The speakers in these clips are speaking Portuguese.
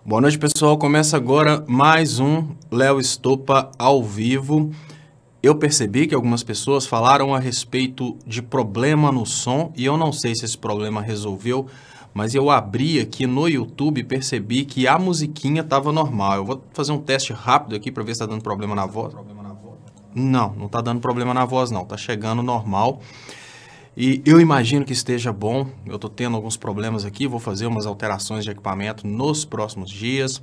Boa noite, pessoal. Começa agora mais um Léo Estopa ao vivo. Eu percebi que algumas pessoas falaram a respeito de problema no som e eu não sei se esse problema resolveu, mas eu abri aqui no YouTube e percebi que a musiquinha estava normal. Eu vou fazer um teste rápido aqui para ver se está dando problema na voz. Não está dando problema na voz não, está chegando normal. E eu imagino que esteja bom. Eu estou tendo alguns problemas aqui, vou fazer umas alterações de equipamento nos próximos dias.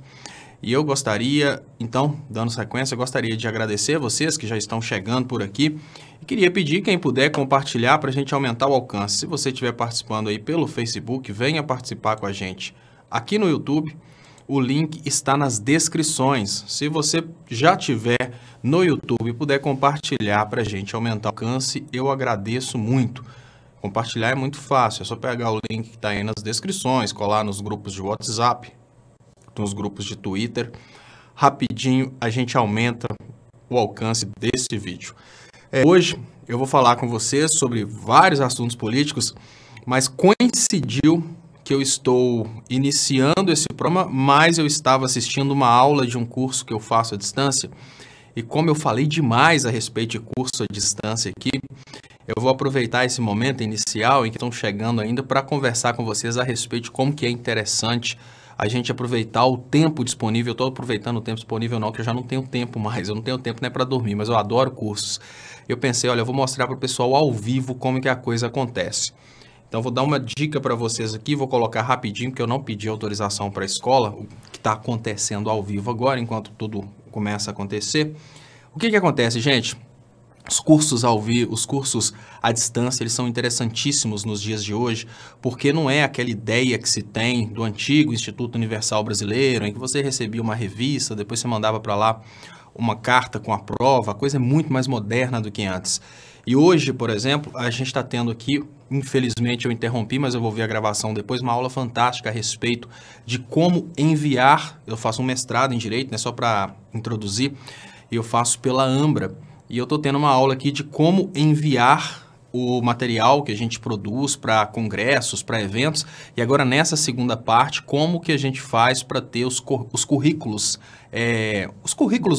E eu gostaria, então, dando sequência, eu gostaria de agradecer a vocês que já estão chegando por aqui. E queria pedir, quem puder, compartilhar para a gente aumentar o alcance. Se você estiver participando aí pelo Facebook, venha participar com a gente aqui no YouTube. O link está nas descrições. Se você já tiver no YouTube e puder compartilhar para a gente aumentar o alcance, eu agradeço muito. Compartilhar é muito fácil, é só pegar o link que está aí nas descrições, colar nos grupos de WhatsApp, nos grupos de Twitter. Rapidinho a gente aumenta o alcance desse vídeo. Hoje eu vou falar com vocês sobre vários assuntos políticos, mas coincidiu que eu estou iniciando esse programa, mas eu estava assistindo uma aula de um curso que eu faço à distância. E como eu falei demais a respeito de curso à distância aqui, eu vou aproveitar esse momento inicial em que estão chegando ainda para conversar com vocês a respeito de como que é interessante a gente aproveitar o tempo disponível. Eu estou aproveitando o tempo disponível não, que eu já não tenho tempo mais, eu não tenho tempo nem para dormir, mas eu adoro cursos. Eu pensei, olha, eu vou mostrar para o pessoal ao vivo como que a coisa acontece. Então, vou dar uma dica para vocês aqui, vou colocar rapidinho, porque eu não pedi autorização para a escola, o que está acontecendo ao vivo agora, enquanto tudo começa a acontecer. O que acontece, gente? Os cursos ao vivo, os cursos à distância, eles são interessantíssimos nos dias de hoje, porque não é aquela ideia que se tem do antigo Instituto Universal Brasileiro, em que você recebia uma revista, depois você mandava para lá uma carta com a prova, a coisa é muito mais moderna do que antes. E hoje, por exemplo, a gente está tendo aqui, infelizmente eu interrompi, mas eu vou ver a gravação depois, uma aula fantástica a respeito de como enviar. Eu faço um mestrado em Direito, né, só para introduzir, e eu faço pela Ambra. E eu estou tendo uma aula aqui de como enviar o material que a gente produz para congressos, para eventos. E agora, nessa segunda parte, como que a gente faz para ter os currículos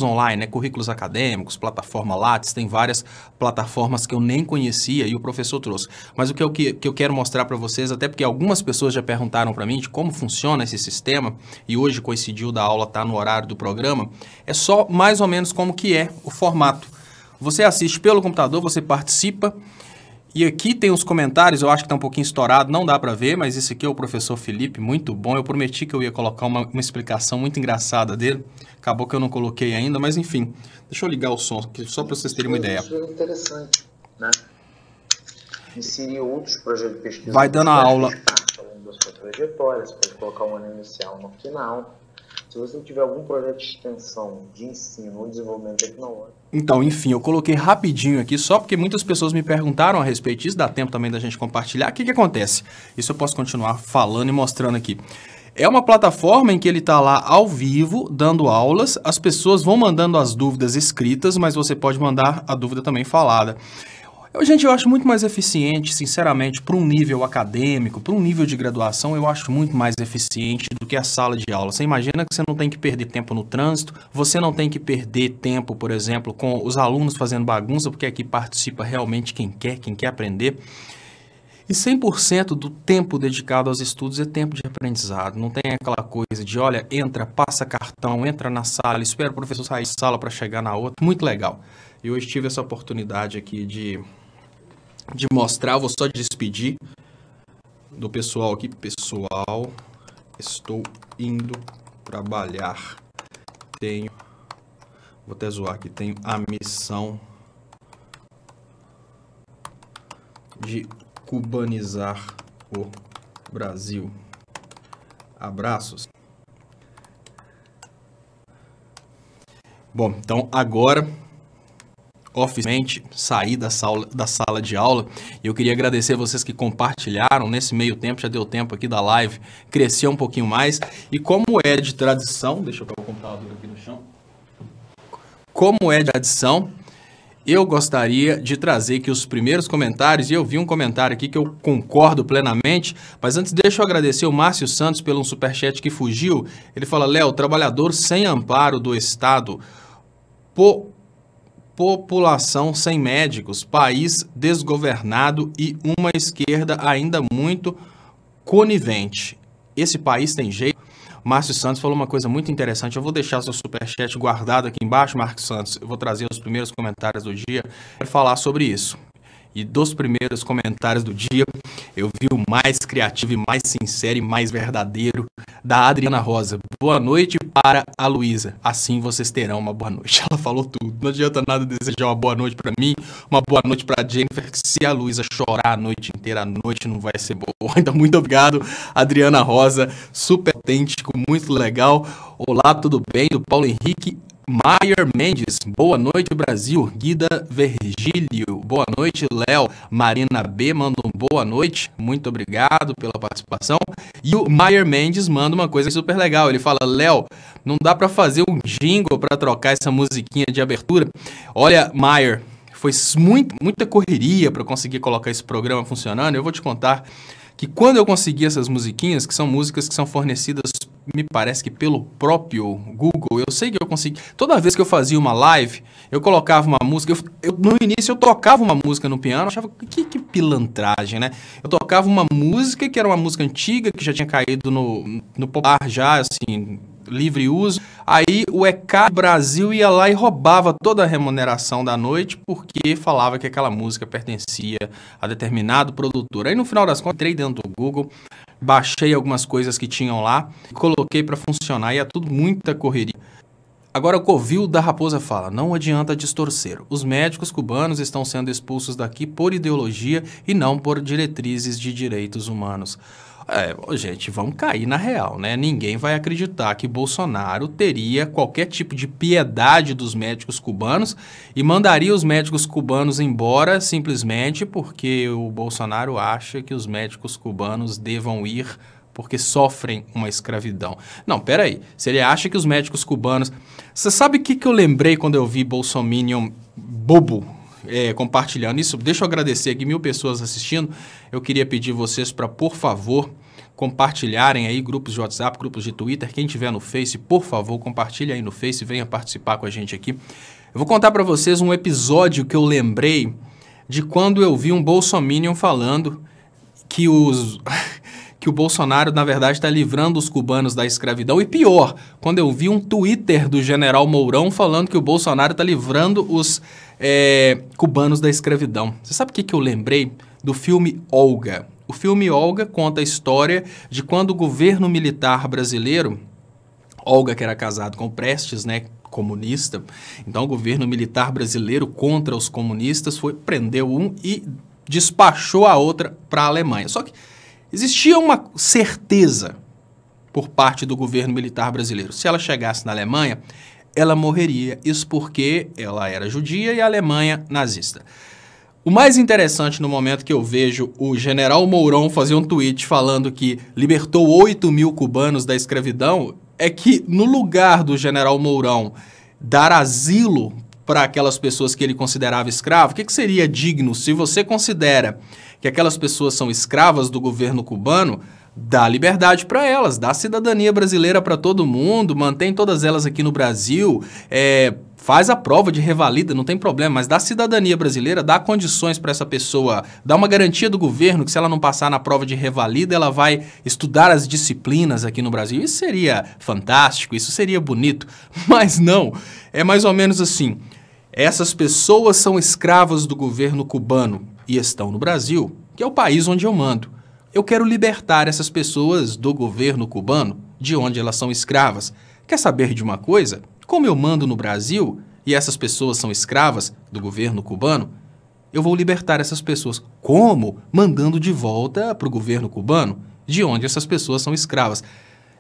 online, né? Currículos acadêmicos, plataforma Lattes, tem várias plataformas que eu nem conhecia e o professor trouxe. Mas o que eu quero mostrar para vocês, até porque algumas pessoas já perguntaram para mim de como funciona esse sistema, e hoje coincidiu da aula estar no horário do programa, é só mais ou menos como que é o formato. Você assiste pelo computador, você participa, e aqui tem os comentários, eu acho que está um pouquinho estourado, não dá para ver, mas esse aqui é o professor Felipe, muito bom. Eu prometi que eu ia colocar uma explicação muito engraçada dele, acabou que eu não coloquei ainda, mas enfim, deixa eu ligar o som aqui, só para vocês terem uma ideia. Isso é interessante, né? Inserir outros projetos de pesquisa. Vai dando a aula. Ao longo da sua trajetória, você pode colocar um ano inicial no final. Se você tiver algum projeto de extensão, de ensino ou desenvolvimento tecnológico. Então, enfim, eu coloquei rapidinho aqui, só porque muitas pessoas me perguntaram a respeito disso, dá tempo também da gente compartilhar. O que acontece? Isso eu posso continuar falando e mostrando aqui. É uma plataforma em que ele está lá ao vivo, dando aulas, as pessoas vão mandando as dúvidas escritas, mas você pode mandar a dúvida também falada. Gente, eu acho muito mais eficiente, sinceramente, para um nível acadêmico, para um nível de graduação, eu acho muito mais eficiente do que a sala de aula. Você imagina que você não tem que perder tempo no trânsito, você não tem que perder tempo, por exemplo, com os alunos fazendo bagunça, porque aqui participa realmente quem quer aprender. E 100% do tempo dedicado aos estudos é tempo de aprendizado. Não tem aquela coisa de, olha, entra, passa cartão, entra na sala, espera o professor sair da sala para chegar na outra. Muito legal. E hoje tive essa oportunidade aqui de mostrar, vou só despedir do pessoal aqui. Pessoal, estou indo trabalhar. Vou até zoar aqui, tenho a missão de cubanizar o Brasil. Abraços. Bom, então agora oficialmente saí da sala de aula e eu queria agradecer vocês que compartilharam nesse meio tempo, já deu tempo aqui da live, cresceu um pouquinho mais e como é de tradição, deixa eu colocar o computador aqui no chão, como é de tradição, Eu gostaria de trazer aqui os primeiros comentários, e eu vi um comentário aqui que eu concordo plenamente, mas antes deixa eu agradecer o Márcio Santos pelo um superchat que fugiu. Ele fala, Léo, trabalhador sem amparo do Estado, população sem médicos, país desgovernado e uma esquerda ainda muito conivente. Esse país tem jeito? Márcio Santos falou uma coisa muito interessante. Eu vou deixar seu superchat guardado aqui embaixo, Márcio Santos. Eu vou trazer os primeiros comentários do dia para falar sobre isso. E dos primeiros comentários do dia, eu vi o mais criativo e mais sincero e mais verdadeiro da Adriana Rosa. Boa noite para a Luísa. Assim vocês terão uma boa noite. Ela falou tudo. Não adianta nada desejar uma boa noite para mim, uma boa noite para a Jennifer. Se a Luísa chorar a noite inteira, a noite não vai ser boa. Então, muito obrigado, Adriana Rosa. Super autêntico, muito legal. Olá, tudo bem? Do Paulo Henrique Maier Mendes, boa noite Brasil. Guida Virgílio, boa noite Léo. Marina B manda um boa noite, muito obrigado pela participação. E o Maier Mendes manda uma coisa super legal, ele fala, Léo, não dá para fazer um jingle para trocar essa musiquinha de abertura? Olha, Maier, foi muita correria para conseguir colocar esse programa funcionando. Eu vou te contar que quando eu consegui essas musiquinhas, que são músicas que são fornecidas, me parece que pelo próprio Google, eu sei que eu consegui. Toda vez que eu fazia uma live, eu colocava uma música, no início eu tocava uma música no piano, eu achava, que pilantragem, né? Eu tocava uma música que era uma música antiga, que já tinha caído no popular já, assim, livre uso. Aí o ECAD Brasil ia lá e roubava toda a remuneração da noite, porque falava que aquela música pertencia a determinado produtor. Aí no final das contas, entrei dentro do Google, baixei algumas coisas que tinham lá, coloquei para funcionar e é tudo muita correria. Agora o Covil da Raposa fala, não adianta distorcer. Os médicos cubanos estão sendo expulsos daqui por ideologia e não por diretrizes de direitos humanos. Gente, vamos cair na real, né? Ninguém vai acreditar que Bolsonaro teria qualquer tipo de piedade dos médicos cubanos e mandaria os médicos cubanos embora simplesmente porque o Bolsonaro acha que os médicos cubanos devam ir porque sofrem uma escravidão. Não, peraí. Se ele acha que os médicos cubanos... Você sabe o que eu lembrei quando eu vi Bolsominion bobo compartilhando isso? Deixa eu agradecer aqui, 1000 pessoas assistindo. Eu queria pedir vocês para, por favor, compartilharem aí grupos de WhatsApp, grupos de Twitter. Quem tiver no Face, por favor, compartilhe aí no Face e venha participar com a gente aqui. Eu vou contar para vocês um episódio que eu lembrei de quando eu vi um Bolsominion falando que que o Bolsonaro, na verdade, está livrando os cubanos da escravidão. E pior, quando eu vi um Twitter do general Mourão falando que o Bolsonaro está livrando os cubanos da escravidão. Você sabe o que eu lembrei? Do filme Olga. O filme Olga conta a história de quando o governo militar brasileiro, Olga que era casado com Prestes, né, comunista, então o governo militar brasileiro contra os comunistas prendeu um e despachou a outra para a Alemanha. Só que existia uma certeza por parte do governo militar brasileiro. Se ela chegasse na Alemanha, ela morreria. Isso porque ela era judia e a Alemanha nazista. O mais interessante no momento que eu vejo o general Mourão fazer um tweet falando que libertou 8.000 cubanos da escravidão é que no lugar do general Mourão dar asilo para aquelas pessoas que ele considerava escravo, o que seria digno se você considera que aquelas pessoas são escravas do governo cubano? Dá liberdade para elas, dá cidadania brasileira para todo mundo, mantém todas elas aqui no Brasil, faz a prova de revalida, não tem problema, mas dá cidadania brasileira, dá condições para essa pessoa, dá uma garantia do governo que se ela não passar na prova de revalida, ela vai estudar as disciplinas aqui no Brasil. Isso seria fantástico, isso seria bonito, mas não, é mais ou menos assim. Essas pessoas são escravas do governo cubano e estão no Brasil, que é o país onde eu mando. Eu quero libertar essas pessoas do governo cubano, de onde elas são escravas. Quer saber de uma coisa? Como eu mando no Brasil e essas pessoas são escravas do governo cubano, eu vou libertar essas pessoas. Como? Mandando de volta para o governo cubano, de onde essas pessoas são escravas.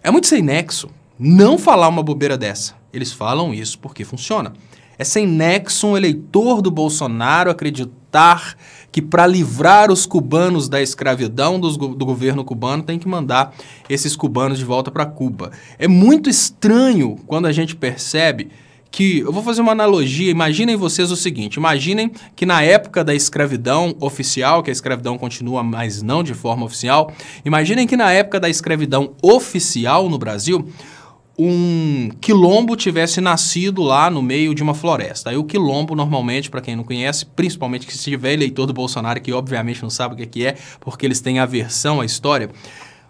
É muito sem nexo não falar uma bobeira dessa. Eles falam isso porque funciona. É sem nexo um eleitor do Bolsonaro acreditar que para livrar os cubanos da escravidão do governo cubano tem que mandar esses cubanos de volta para Cuba. É muito estranho quando a gente percebe que... Eu vou fazer uma analogia, imaginem vocês o seguinte, imaginem que na época da escravidão oficial, que a escravidão continua, mas não de forma oficial, imaginem que na época da escravidão oficial no Brasil, um quilombo tivesse nascido lá no meio de uma floresta. Aí o quilombo, normalmente, para quem não conhece, principalmente que se tiver eleitor do Bolsonaro, que obviamente não sabe o que é, porque eles têm aversão à história,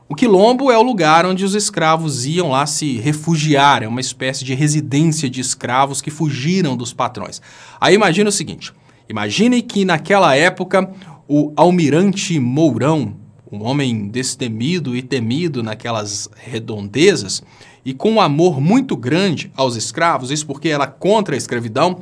o quilombo é o lugar onde os escravos iam lá se refugiar, é uma espécie de residência de escravos que fugiram dos patrões. Aí imagina o seguinte, imagine que naquela época o almirante Mourão, um homem destemido e temido naquelas redondezas, e com um amor muito grande aos escravos, isso porque era contra a escravidão,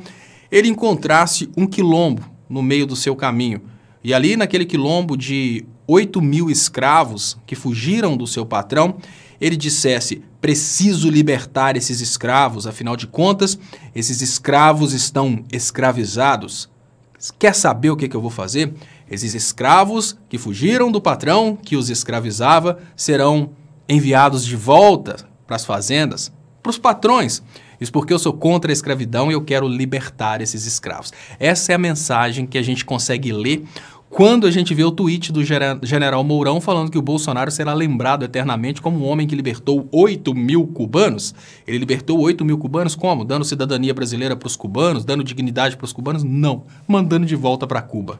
ele encontrasse um quilombo no meio do seu caminho. E ali naquele quilombo de 8.000 escravos que fugiram do seu patrão, ele dissesse, preciso libertar esses escravos, afinal de contas, esses escravos estão escravizados. Quer saber o que eu vou fazer? Esses escravos que fugiram do patrão, que os escravizava, serão enviados de volta para as fazendas, para os patrões. Isso porque eu sou contra a escravidão e eu quero libertar esses escravos. Essa é a mensagem que a gente consegue ler quando a gente vê o tweet do general Mourão falando que o Bolsonaro será lembrado eternamente como um homem que libertou 8.000 cubanos. Ele libertou 8.000 cubanos como? Dando cidadania brasileira para os cubanos, dando dignidade para os cubanos? Não, mandando de volta para Cuba.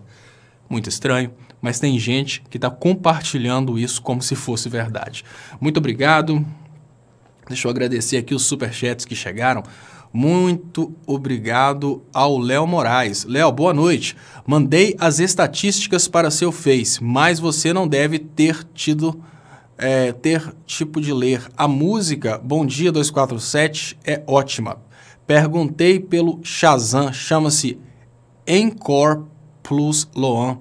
Muito estranho, mas tem gente que está compartilhando isso como se fosse verdade. Muito obrigado. Deixa eu agradecer aqui os superchats que chegaram. Muito obrigado ao Léo Moraes. Léo, boa noite. Mandei as estatísticas para seu Face, mas você não deve ter tido tipo de ler. A música Bom Dia 247 é ótima. Perguntei pelo Shazam, chama-se Encore Plus Loan,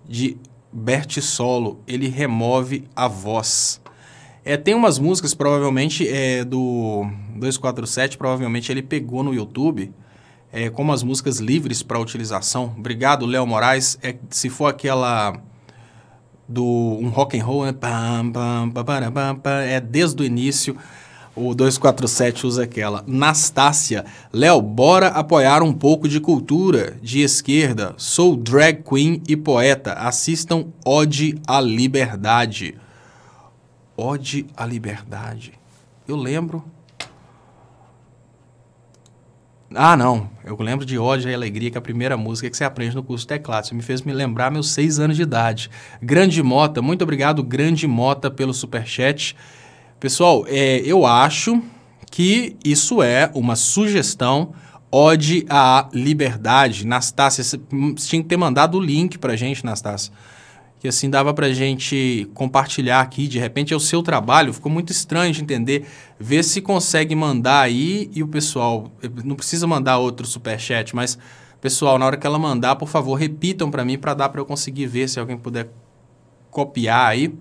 de Bert Solo. Ele remove a voz. Tem umas músicas, provavelmente, do 247, provavelmente ele pegou no YouTube, como as músicas livres para utilização. Obrigado, Léo Moraes. Se for aquela do um rock and roll, né? Desde o início, o 247 usa aquela. Nastácia. Léo, bora apoiar um pouco de cultura de esquerda. Sou drag queen e poeta. Assistam Ode à Liberdade. Ode à Liberdade. Eu lembro... Ah, não. Eu lembro de Ode à Alegria, que é a primeira música que você aprende no curso de teclado. Você me fez me lembrar meus 6 anos de idade. Grande Mota, muito obrigado, Grande Mota, pelo superchat. Pessoal, eu acho que isso é uma sugestão. Ode à Liberdade. Nastácia, você tinha que ter mandado o link pra gente, Nastácia. Que assim dava pra gente compartilhar aqui, de repente é o seu trabalho, ficou muito estranho de entender, vê se consegue mandar aí e o pessoal, não precisa mandar outro superchat, mas pessoal, na hora que ela mandar, por favor, repitam pra mim, pra dar pra eu conseguir ver, se alguém puder copiar aí.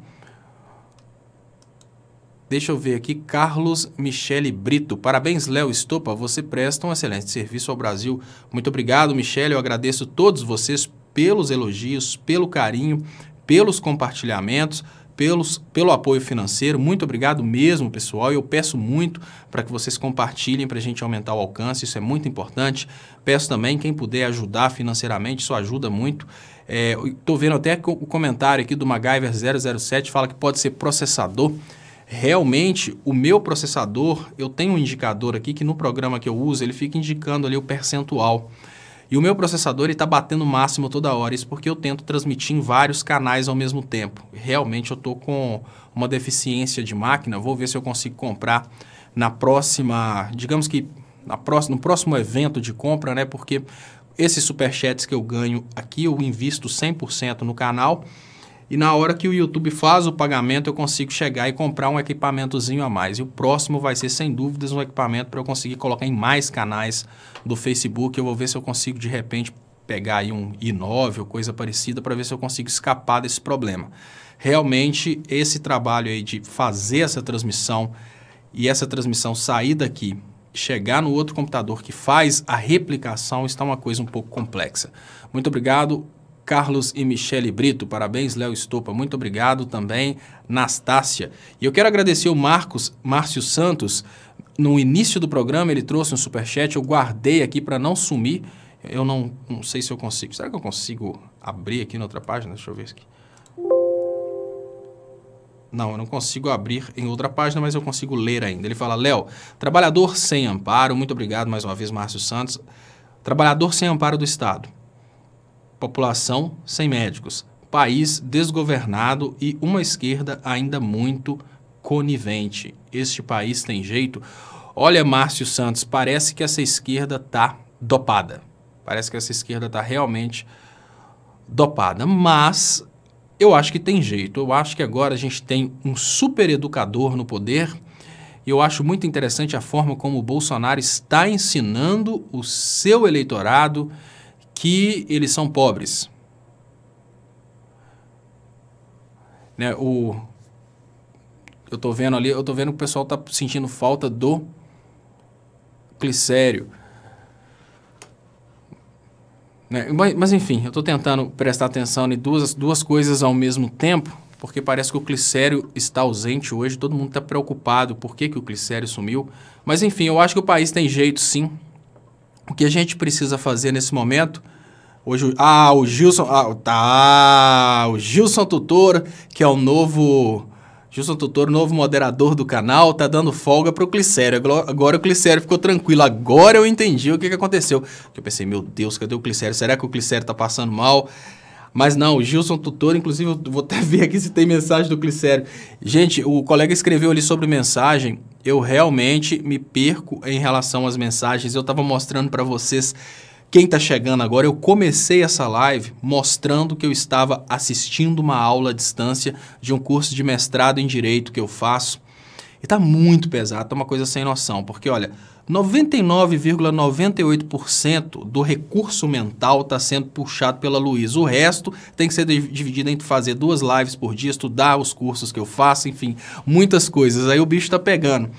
Deixa eu ver aqui, Carlos Michele Brito, parabéns Léo Estopa, você presta um excelente serviço ao Brasil, muito obrigado Michele, eu agradeço todos vocês pelos elogios, pelo carinho, pelos compartilhamentos, pelo apoio financeiro. Muito obrigado mesmo, pessoal. Eu peço muito para que vocês compartilhem para a gente aumentar o alcance, isso é muito importante. Peço também, quem puder ajudar financeiramente, isso ajuda muito. Estou vendo até o comentário aqui do MacGyver 007, fala que pode ser processador. Realmente, o meu processador, eu tenho um indicador aqui que no programa que eu uso, ele fica indicando ali o percentual. E o meu processador está batendo o máximo toda hora, isso porque eu tento transmitir em vários canais ao mesmo tempo. Realmente eu estou com uma deficiência de máquina, vou ver se eu consigo comprar na próxima, digamos que no próximo evento de compra, né? Porque esses superchats que eu ganho aqui, eu invisto 100% no canal e na hora que o YouTube faz o pagamento, eu consigo chegar e comprar um equipamentozinho a mais. E o próximo vai ser, sem dúvidas, um equipamento para eu conseguir colocar em mais canais do Facebook. Eu vou ver se eu consigo, de repente, pegar aí um i9 ou coisa parecida para ver se eu consigo escapar desse problema. Realmente, esse trabalho aí de fazer essa transmissão e essa transmissão sair daqui, chegar no outro computador que faz a replicação, está uma coisa um pouco complexa. Muito obrigado, Carlos e Michele Brito, parabéns, Léo Estopa, muito obrigado também, Nastácia. E eu quero agradecer o Márcio Santos, no início do programa ele trouxe um superchat, eu guardei aqui para não sumir. Eu não sei se eu consigo. Será que eu consigo abrir aqui na outra página? Deixa eu ver aqui. Não, eu não consigo abrir em outra página, mas eu consigo ler ainda. Ele fala, Léo, trabalhador sem amparo, muito obrigado mais uma vez, Márcio Santos. Trabalhador sem amparo do Estado. População sem médicos. País desgovernado e uma esquerda ainda muito conivente. Este país tem jeito? Olha, Márcio Santos, parece que essa esquerda está dopada. Parece que essa esquerda está realmente dopada. Mas eu acho que tem jeito. Eu acho que agora a gente tem um super educador no poder. E eu acho muito interessante a forma como o Bolsonaro está ensinando o seu eleitorado que eles são pobres. Né, eu tô vendo ali, eu tô vendo que o pessoal tá sentindo falta do glicério. Né, mas enfim, eu tô tentando prestar atenção em duas coisas ao mesmo tempo, porque parece que o glicério está ausente hoje, todo mundo está preocupado por que o glicério sumiu. Mas enfim, eu acho que o país tem jeito sim. O que a gente precisa fazer nesse momento... Hoje, o Gilson, o Gilson Tutor, que é o novo, Gilson Tutor, novo moderador do canal, tá dando folga pro Glicério. Agora o Glicério ficou tranquilo, agora eu entendi o que aconteceu. Eu pensei, meu Deus, cadê o Glicério? Será que o Glicério tá passando mal? Mas não, o Gilson Tutor, inclusive, eu vou até ver aqui se tem mensagem do Glicério. Gente, o colega escreveu ali sobre mensagem, eu realmente me perco em relação às mensagens, eu tava mostrando para vocês... Quem está chegando agora, eu comecei essa live mostrando que eu estava assistindo uma aula à distância de um curso de mestrado em Direito que eu faço. E está muito pesado, está uma coisa sem noção, porque olha, 99,98% do recurso mental está sendo puxado pela Luísa. O resto tem que ser dividido entre fazer 2 lives por dia, estudar os cursos que eu faço, enfim, muitas coisas. Aí o bicho está pegando.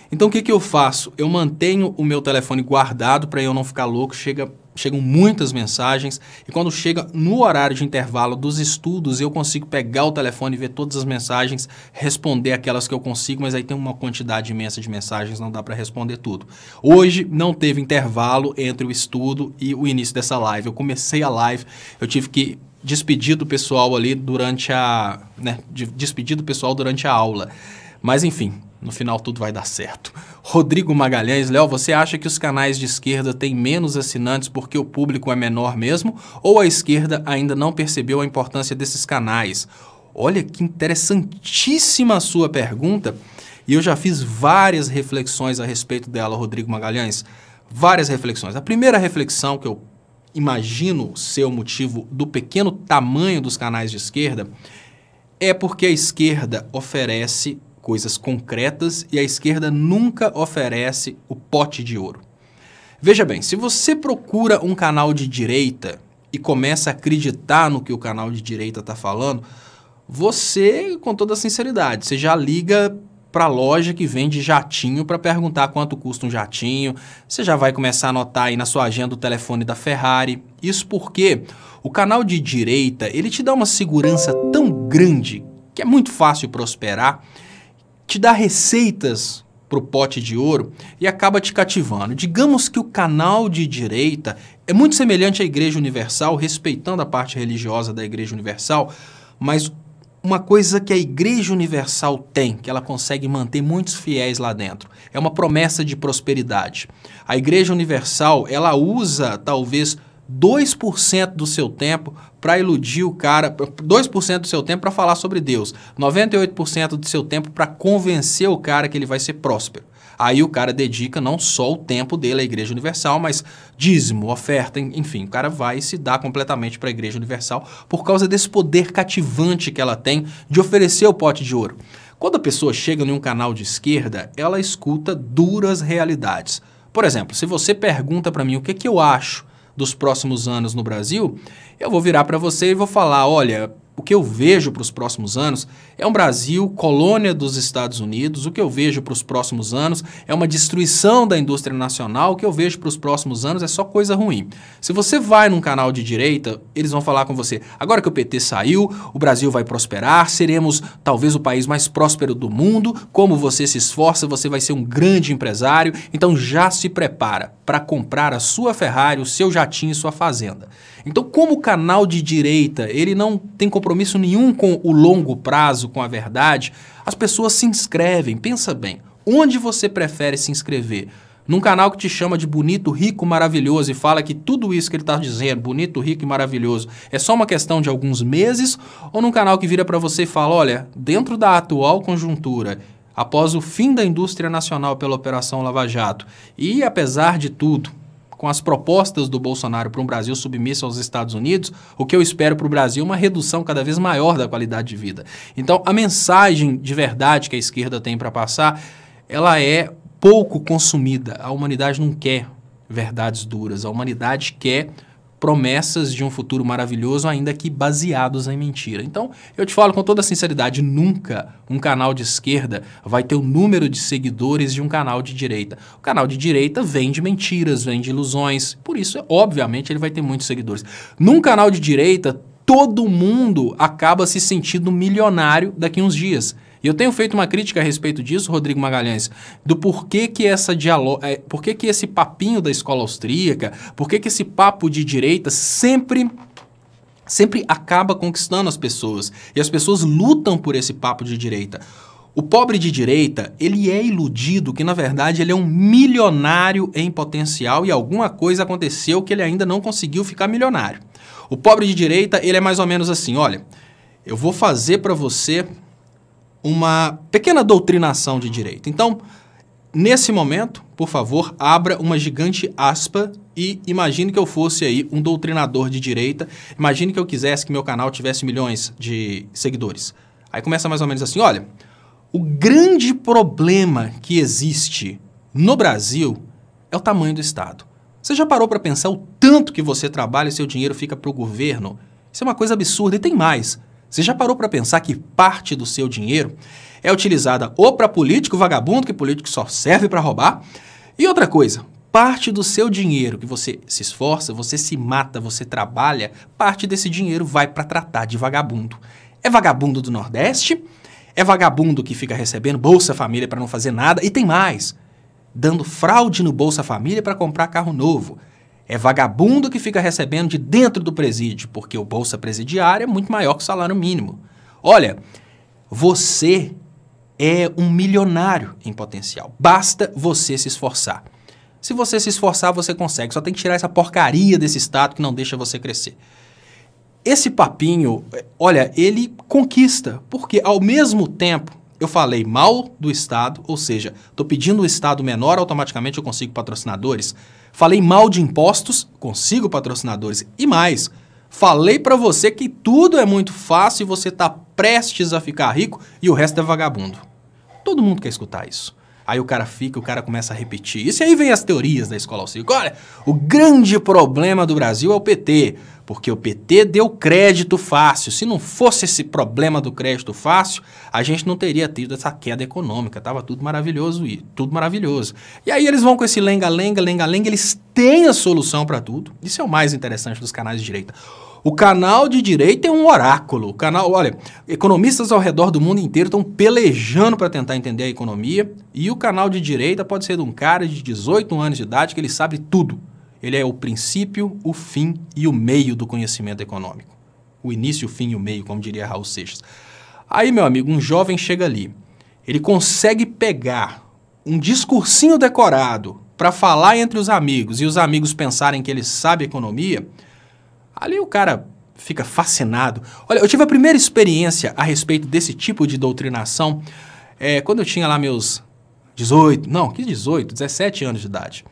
Então o que eu faço? Eu mantenho o meu telefone guardado para eu não ficar louco, chegam muitas mensagens e quando chega no horário de intervalo dos estudos eu consigo pegar o telefone e ver todas as mensagens, responder aquelas que eu consigo, mas aí tem uma quantidade imensa de mensagens, não dá para responder tudo. Hoje não teve intervalo entre o estudo e o início dessa live. Eu comecei a live, eu tive que despedir do pessoal ali durante a... despedir do pessoal durante a aula. Mas enfim, no final tudo vai dar certo. Rodrigo Magalhães, Léo, você acha que os canais de esquerda têm menos assinantes porque o público é menor mesmo? Ou a esquerda ainda não percebeu a importância desses canais? Olha que interessantíssima a sua pergunta. E eu já fiz várias reflexões a respeito dela, Rodrigo Magalhães. Várias reflexões. A primeira reflexão que eu imagino ser o motivo do pequeno tamanho dos canais de esquerda é porque a esquerda oferece coisas concretas e a esquerda nunca oferece o pote de ouro. Veja bem, se você procura um canal de direita e começa a acreditar no que o canal de direita está falando, você, com toda sinceridade, você já liga para a loja que vende jatinho para perguntar quanto custa um jatinho, você já vai começar a anotar aí na sua agenda o telefone da Ferrari. Isso porque o canal de direita, ele te dá uma segurança tão grande que é muito fácil prosperar, te dá receitas para o pote de ouro e acaba te cativando. Digamos que o canal de direita é muito semelhante à Igreja Universal, respeitando a parte religiosa da Igreja Universal, mas uma coisa que a Igreja Universal tem, que ela consegue manter muitos fiéis lá dentro, é uma promessa de prosperidade. A Igreja Universal, ela usa talvez 2% do seu tempo para iludir o cara, 2% do seu tempo para falar sobre Deus, 98% do seu tempo para convencer o cara que ele vai ser próspero. Aí o cara dedica não só o tempo dele à Igreja Universal, mas dízimo, oferta, enfim, o cara vai se dar completamente para a Igreja Universal por causa desse poder cativante que ela tem de oferecer o pote de ouro. Quando a pessoa chega em um canal de esquerda, ela escuta duras realidades. Por exemplo, se você pergunta para mim o que eu acho dos próximos anos no Brasil, eu vou virar para você e vou falar, olha, o que eu vejo para os próximos anos é um Brasil colônia dos Estados Unidos. O que eu vejo para os próximos anos é uma destruição da indústria nacional. O que eu vejo para os próximos anos é só coisa ruim. Se você vai num canal de direita, eles vão falar com você, agora que o PT saiu, o Brasil vai prosperar, seremos talvez o país mais próspero do mundo, como você se esforça, você vai ser um grande empresário, então já se prepara para comprar a sua Ferrari, o seu jatinho e sua fazenda. Então, como o canal de direita, ele não tem compromisso nenhum com o longo prazo, com a verdade, as pessoas se inscrevem. Pensa bem, onde você prefere se inscrever? Num canal que te chama de bonito, rico, maravilhoso e fala que tudo isso que ele está dizendo, bonito, rico e maravilhoso, é só uma questão de alguns meses? Ou num canal que vira para você e fala, olha, dentro da atual conjuntura, após o fim da indústria nacional pela Operação Lava Jato, e apesar de tudo, com as propostas do Bolsonaro para um Brasil submisso aos Estados Unidos, o que eu espero para o Brasil é uma redução cada vez maior da qualidade de vida. Então, a mensagem de verdade que a esquerda tem para passar, ela é pouco consumida. A humanidade não quer verdades duras, a humanidade quer promessas de um futuro maravilhoso, ainda que baseados em mentira. Então, eu te falo com toda sinceridade, nunca um canal de esquerda vai ter o número de seguidores de um canal de direita. O canal de direita vende mentiras, vende ilusões, por isso, obviamente, ele vai ter muitos seguidores. Num canal de direita, todo mundo acaba se sentindo milionário daqui a uns dias. E eu tenho feito uma crítica a respeito disso, Rodrigo Magalhães, do porquê que esse papinho da escola austríaca, porquê que esse papo de direita sempre acaba conquistando as pessoas. E as pessoas lutam por esse papo de direita. O pobre de direita, ele é iludido que, na verdade, ele é um milionário em potencial e alguma coisa aconteceu que ele ainda não conseguiu ficar milionário. O pobre de direita, ele é mais ou menos assim, olha, eu vou fazer para você uma pequena doutrinação de direito. Então, nesse momento, por favor, abra uma gigante aspa e imagine que eu fosse aí um doutrinador de direita, imagine que eu quisesse que meu canal tivesse milhões de seguidores. Aí começa mais ou menos assim, olha, o grande problema que existe no Brasil é o tamanho do Estado. Você já parou para pensar o tanto que você trabalha e seu dinheiro fica para o governo? Isso é uma coisa absurda e tem mais. Você já parou para pensar que parte do seu dinheiro é utilizada ou para político vagabundo, que político só serve para roubar, e outra coisa, parte do seu dinheiro que você se esforça, você se mata, você trabalha, parte desse dinheiro vai para tratar de vagabundo. É vagabundo do Nordeste, é vagabundo que fica recebendo Bolsa Família para não fazer nada, e tem mais, dando fraude no Bolsa Família para comprar carro novo. É vagabundo que fica recebendo de dentro do presídio, porque o Bolsa Presidiário é muito maior que o salário mínimo. Olha, você é um milionário em potencial. Basta você se esforçar. Se você se esforçar, você consegue. Só tem que tirar essa porcaria desse Estado que não deixa você crescer. Esse papinho, olha, ele conquista, porque ao mesmo tempo eu falei mal do Estado, ou seja, estou pedindo um Estado menor, automaticamente eu consigo patrocinadores. Falei mal de impostos, consigo patrocinadores. E mais, falei para você que tudo é muito fácil e você está prestes a ficar rico e o resto é vagabundo. Todo mundo quer escutar isso. Aí o cara começa a repetir isso. E aí vem as teorias da escola austríaca. Olha, o grande problema do Brasil é o PT, porque o PT deu crédito fácil. Se não fosse esse problema do crédito fácil, a gente não teria tido essa queda econômica. Tava tudo maravilhoso e tudo maravilhoso. E aí eles vão com esse lenga-lenga, eles têm a solução para tudo. Isso é o mais interessante dos canais de direita. O canal de direita é um oráculo. Olha, economistas ao redor do mundo inteiro estão pelejando para tentar entender a economia e o canal de direita pode ser de um cara de 18 anos de idade que ele sabe tudo. Ele é o princípio, o fim e o meio do conhecimento econômico. O início, o fim e o meio, como diria Raul Seixas. Aí, meu amigo, um jovem chega ali. Ele consegue pegar um discursinho decorado para falar entre os amigos e os amigos pensarem que ele sabe economia. Ali o cara fica fascinado. Olha, eu tive a primeira experiência a respeito desse tipo de doutrinação quando eu tinha lá meus 17 anos de idade.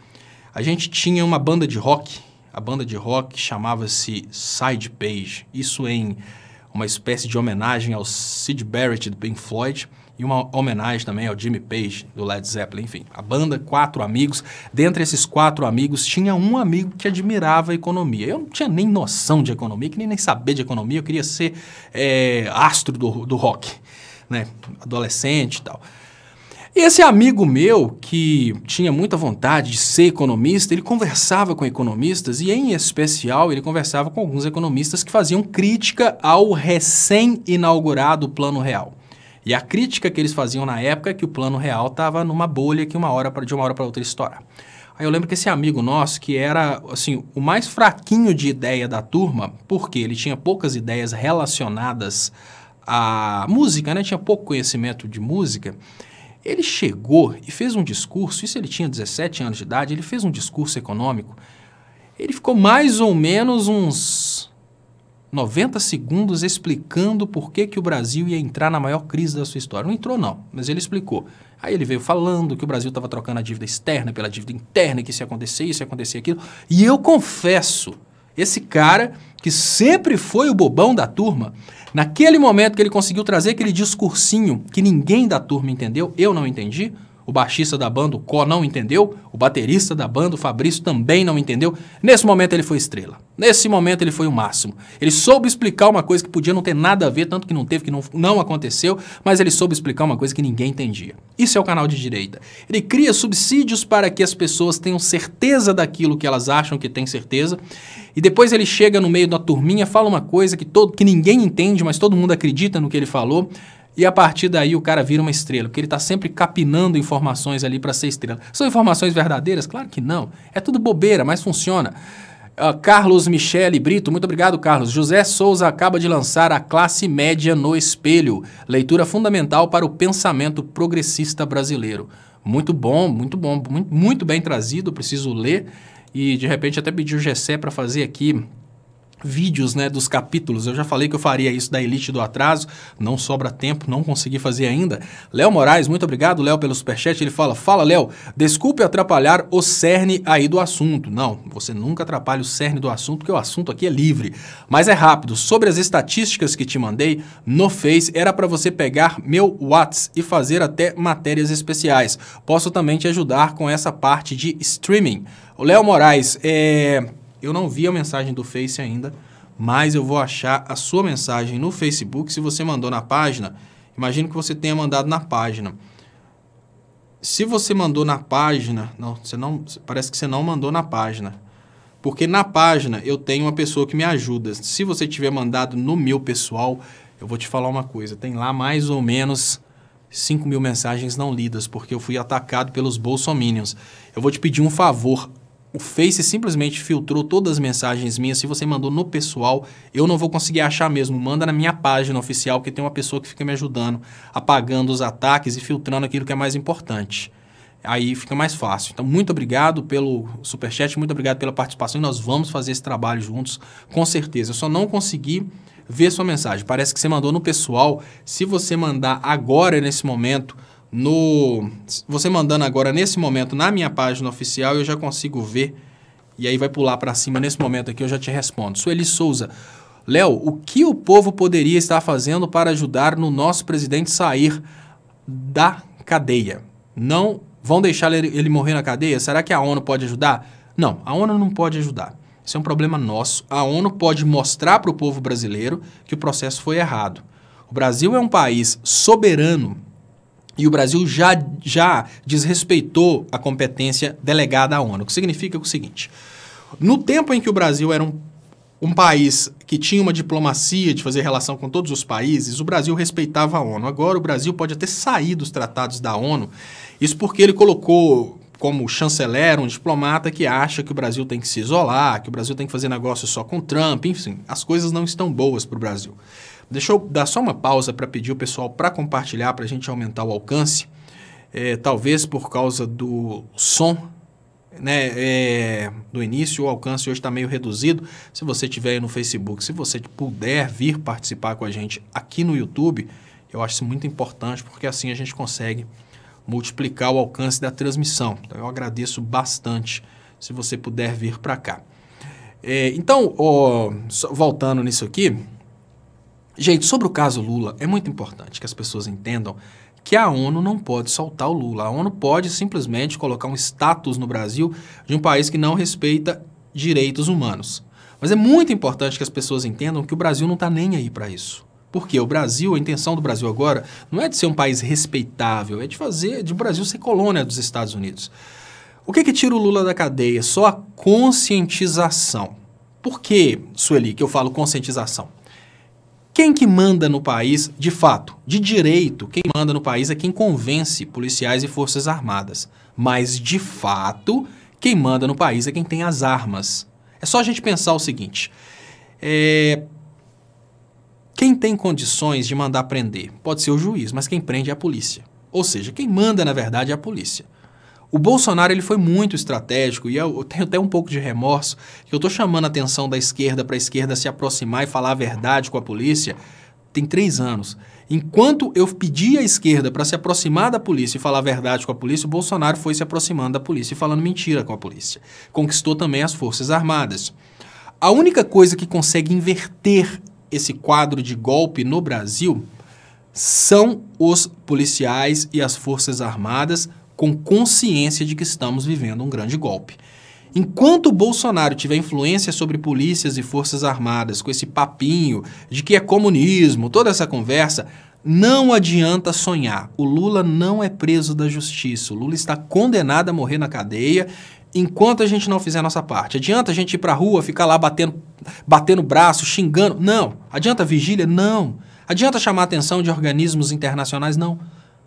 A gente tinha uma banda de rock, a banda de rock chamava-se Side Page, isso em uma espécie de homenagem ao Syd Barrett do Pink Floyd, e uma homenagem também ao Jimmy Page, do Led Zeppelin, enfim. A banda, 4 amigos. Dentre esses 4 amigos, tinha um amigo que admirava a economia. Eu não tinha nem noção de economia, que nem saber de economia, eu queria ser astro do rock, né? Adolescente e tal. E esse amigo meu, que tinha muita vontade de ser economista, ele conversava com economistas e, em especial, ele conversava com alguns economistas que faziam crítica ao recém-inaugurado Plano Real. E a crítica que eles faziam na época é que o Plano Real estava numa bolha que de uma hora para outra estourar. Aí eu lembro que esse amigo nosso, que era assim, o mais fraquinho de ideia da turma, porque ele tinha poucas ideias relacionadas à música, né? Tinha pouco conhecimento de música. Ele chegou e fez um discurso, isso ele tinha 17 anos de idade, ele fez um discurso econômico, ele ficou mais ou menos uns 90 segundos explicando por que o Brasil ia entrar na maior crise da sua história. Não entrou não, mas ele explicou. Aí ele veio falando que o Brasil estava trocando a dívida externa pela dívida interna, que isso ia acontecer aquilo. E eu confesso, esse cara que sempre foi o bobão da turma, naquele momento que ele conseguiu trazer aquele discursinho que ninguém da turma entendeu, eu não entendi, o baixista da banda, o Có, não entendeu, o baterista da banda, o Fabrício, também não entendeu. Nesse momento ele foi estrela. Nesse momento ele foi o máximo. Ele soube explicar uma coisa que podia não ter nada a ver, tanto que não teve, que não aconteceu, mas ele soube explicar uma coisa que ninguém entendia. Isso é o canal de direita. Ele cria subsídios para que as pessoas tenham certeza daquilo que elas acham que têm certeza, e depois ele chega no meio da turminha, fala uma coisa que ninguém entende, mas todo mundo acredita no que ele falou, e a partir daí o cara vira uma estrela, porque ele está sempre capinando informações ali para ser estrela. São informações verdadeiras? Claro que não. É tudo bobeira, mas funciona. Carlos Michele Brito, muito obrigado, Carlos. José Souza acaba de lançar A Classe Média no Espelho. Leitura fundamental para o pensamento progressista brasileiro. Muito bom, muito bem trazido, preciso ler. E de repente até pedi o Gessé para fazer aqui vídeos, né, dos capítulos. Eu já falei que eu faria isso da Elite do Atraso, não sobra tempo, não consegui fazer ainda. Léo Moraes, muito obrigado, Léo, pelo superchat. Ele fala, Léo, desculpe atrapalhar o cerne aí do assunto. Não, você nunca atrapalha o cerne do assunto, porque o assunto aqui é livre. Mas é rápido. Sobre as estatísticas que te mandei no Face, era para você pegar meu Whats e fazer até matérias especiais. Posso também te ajudar com essa parte de streaming. O Léo Moraes, eu não vi a mensagem do Face ainda, mas eu vou achar a sua mensagem no Facebook. Se você mandou na página, imagino que você tenha mandado na página. Se você mandou na página, parece que você não mandou na página. Porque na página eu tenho uma pessoa que me ajuda. Se você tiver mandado no meu pessoal, eu vou te falar uma coisa. Tem lá mais ou menos 5.000 mensagens não lidas, porque eu fui atacado pelos bolsominions. Eu vou te pedir um favor. O Face simplesmente filtrou todas as mensagens minhas. Se você mandou no pessoal, eu não vou conseguir achar mesmo. Manda na minha página oficial, que tem uma pessoa que fica me ajudando, apagando os ataques e filtrando aquilo que é mais importante. Aí fica mais fácil. Então, muito obrigado pelo superchat, muito obrigado pela participação. E nós vamos fazer esse trabalho juntos, com certeza. Eu só não consegui ver sua mensagem. Parece que você mandou no pessoal. Se você mandar agora, nesse momento, você mandando agora nesse momento na minha página oficial, eu já consigo ver, e aí vai pular para cima nesse momento aqui, eu já te respondo. Sueli Souza, Léo, o que o povo poderia estar fazendo para ajudar no nosso presidente sair da cadeia? Não vão deixar ele morrer na cadeia? Será que a ONU pode ajudar? Não, a ONU não pode ajudar. Isso é um problema nosso. A ONU pode mostrar para o povo brasileiro que o processo foi errado. O Brasil é um país soberano, e o Brasil já desrespeitou a competência delegada à ONU, o que significa o seguinte: no tempo em que o Brasil era um país que tinha uma diplomacia de fazer relação com todos os países, o Brasil respeitava a ONU. Agora o Brasil pode até sair dos tratados da ONU, isso porque ele colocou como chanceler um diplomata que acha que o Brasil tem que se isolar, que o Brasil tem que fazer negócio só com Trump, enfim, as coisas não estão boas para o Brasil. Deixa eu dar só uma pausa para pedir o pessoal para compartilhar, para a gente aumentar o alcance. Talvez por causa do som, né, do início, o alcance hoje está meio reduzido. Se você estiver aí no Facebook, se você puder vir participar com a gente aqui no YouTube, eu acho isso muito importante, porque assim a gente consegue multiplicar o alcance da transmissão. Então eu agradeço bastante se você puder vir para cá. Então, voltando nisso aqui, gente, sobre o caso Lula, é muito importante que as pessoas entendam que a ONU não pode soltar o Lula. A ONU pode simplesmente colocar um status no Brasil de um país que não respeita direitos humanos. Mas é muito importante que as pessoas entendam que o Brasil não está nem aí para isso. Porque o Brasil, a intenção do Brasil agora não é de ser um país respeitável, é de o Brasil ser colônia dos Estados Unidos. O que tira o Lula da cadeia? Só a conscientização. Por que, Sueli, que eu falo conscientização? Quem que manda no país, de fato, de direito, quem manda no país é quem convence policiais e forças armadas. Mas, de fato, quem manda no país é quem tem as armas. É só a gente pensar o seguinte, quem tem condições de mandar prender pode ser o juiz, mas quem prende é a polícia. Ou seja, quem manda, na verdade, é a polícia. O Bolsonaro ele foi muito estratégico e eu tenho até um pouco de remorso que eu estou chamando a atenção da esquerda para a esquerda se aproximar e falar a verdade com a polícia tem 3 anos. Enquanto eu pedi à esquerda para se aproximar da polícia e falar a verdade com a polícia, o Bolsonaro foi se aproximando da polícia e falando mentira com a polícia. Conquistou também as Forças Armadas. A única coisa que consegue inverter esse quadro de golpe no Brasil são os policiais e as Forças Armadas com consciência de que estamos vivendo um grande golpe. Enquanto o Bolsonaro tiver influência sobre polícias e forças armadas, com esse papinho de que é comunismo, toda essa conversa, não adianta sonhar. O Lula não é preso da justiça. O Lula está condenado a morrer na cadeia enquanto a gente não fizer a nossa parte. Adianta a gente ir para a rua, ficar lá batendo braço, xingando? Não. Adianta vigília? Não. Adianta chamar a atenção de organismos internacionais? Não.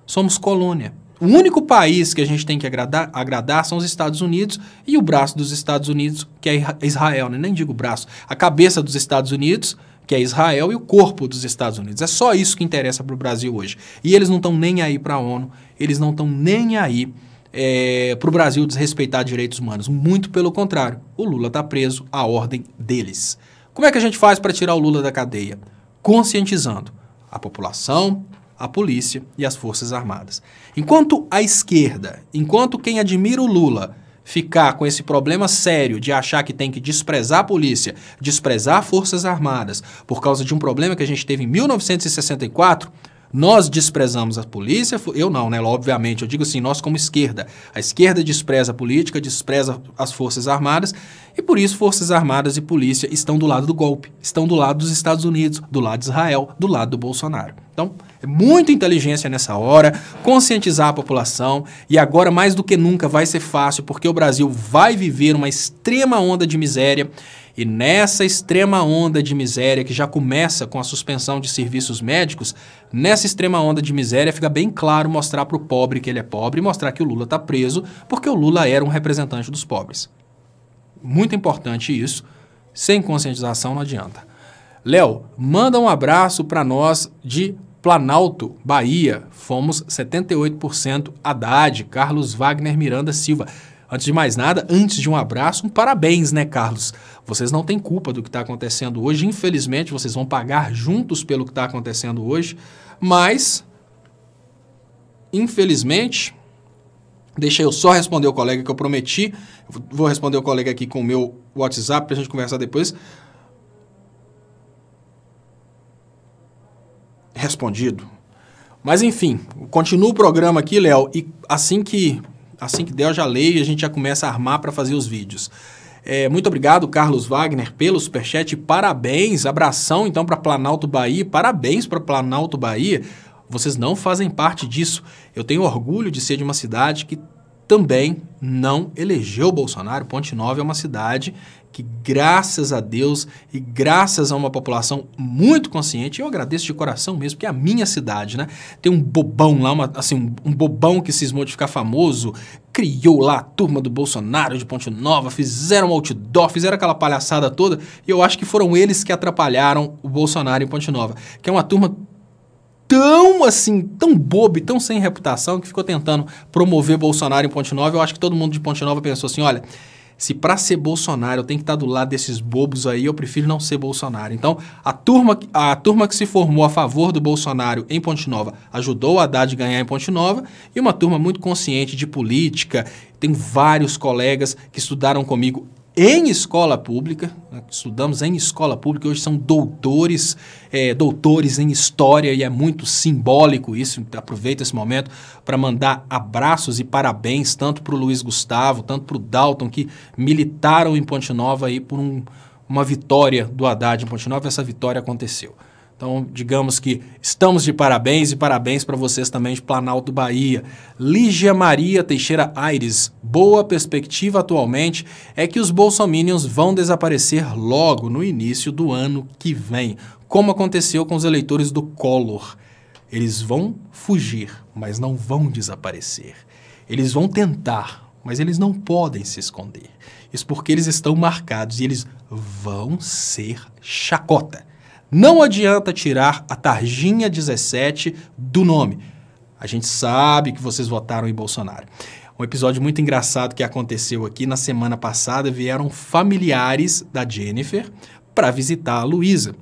Somos colônia. O único país que a gente tem que agradar são os Estados Unidos e o braço dos Estados Unidos, que é Israel, né? Nem digo braço, a cabeça dos Estados Unidos, que é Israel, e o corpo dos Estados Unidos. É só isso que interessa para o Brasil hoje. E eles não estão nem aí para a ONU, eles não estão nem aí para o Brasil desrespeitar direitos humanos. Muito pelo contrário, o Lula está preso à ordem deles. Como é que a gente faz para tirar o Lula da cadeia? Conscientizando a população, a polícia e as Forças Armadas. Enquanto a esquerda, enquanto quem admira o Lula ficar com esse problema sério de achar que tem que desprezar a polícia, desprezar Forças Armadas, por causa de um problema que a gente teve em 1964, nós desprezamos a polícia, eu não, né? Obviamente, eu digo assim, nós como esquerda. A esquerda despreza a política, despreza as Forças Armadas e por isso Forças Armadas e polícia estão do lado do golpe, estão do lado dos Estados Unidos, do lado de Israel, do lado do Bolsonaro. Então, é muita inteligência nessa hora, conscientizar a população e agora mais do que nunca vai ser fácil porque o Brasil vai viver uma extrema onda de miséria e nessa extrema onda de miséria que já começa com a suspensão de serviços médicos, nessa extrema onda de miséria fica bem claro mostrar para o pobre que ele é pobre e mostrar que o Lula está preso porque o Lula era um representante dos pobres. Muito importante isso, sem conscientização não adianta. Léo, manda um abraço para nós de Planalto, Bahia. Fomos 78% Haddad, Carlos Wagner Miranda Silva. Antes de mais nada, antes de um abraço, um parabéns, né, Carlos? Vocês não têm culpa do que está acontecendo hoje. Infelizmente, vocês vão pagar juntos pelo que está acontecendo hoje. Mas, infelizmente, deixa eu só responder o colega que eu prometi. Vou responder o colega aqui com o meu WhatsApp para a gente conversar depois. Respondido. Mas, enfim, continua o programa aqui, Léo, e assim que der eu já leio e a gente já começa a armar para fazer os vídeos. Muito obrigado, Carlos Wagner, pelo superchat. Parabéns, abração então para Planalto Bahia. Parabéns para Planalto Bahia. Vocês não fazem parte disso. Eu tenho orgulho de ser de uma cidade que também não elegeu o Bolsonaro. Ponte Nova é uma cidade que, graças a Deus e graças a uma população muito consciente, eu agradeço de coração mesmo, porque é a minha cidade, né? Tem um bobão lá, um bobão que cismou de ficar famoso, criou lá a turma do Bolsonaro de Ponte Nova, fizeram um outdoor, fizeram aquela palhaçada toda, e eu acho que foram eles que atrapalharam o Bolsonaro em Ponte Nova, que é uma turma tão bobo e tão sem reputação que ficou tentando promover Bolsonaro em Ponte Nova. Eu acho que todo mundo de Ponte Nova pensou assim, olha, se para ser Bolsonaro eu tenho que estar do lado desses bobos aí, eu prefiro não ser Bolsonaro. Então, a turma que se formou a favor do Bolsonaro em Ponte Nova ajudou o Haddad a ganhar em Ponte Nova e uma turma muito consciente de política. Tem vários colegas que estudaram comigo em escola pública, estudamos em escola pública, hoje são doutores em história e é muito simbólico isso. Aproveito esse momento para mandar abraços e parabéns tanto para o Luiz Gustavo, tanto para o Dalton, que militaram em Ponte Nova aí por uma vitória do Haddad em Ponte Nova. Essa vitória aconteceu. Então, digamos que estamos de parabéns e parabéns para vocês também de Planalto, Bahia. Lígia Maria Teixeira Aires, boa perspectiva atualmente é que os bolsominions vão desaparecer logo no início do ano que vem, como aconteceu com os eleitores do Collor. Eles vão fugir, mas não vão desaparecer. Eles vão tentar, mas eles não podem se esconder. Isso porque eles estão marcados e eles vão ser chacota. Não adianta tirar a tarjinha 17 do nome. A gente sabe que vocês votaram em Bolsonaro. Um episódio muito engraçado que aconteceu aqui na semana passada, vieram familiares da Jennifer para visitar a Luísa.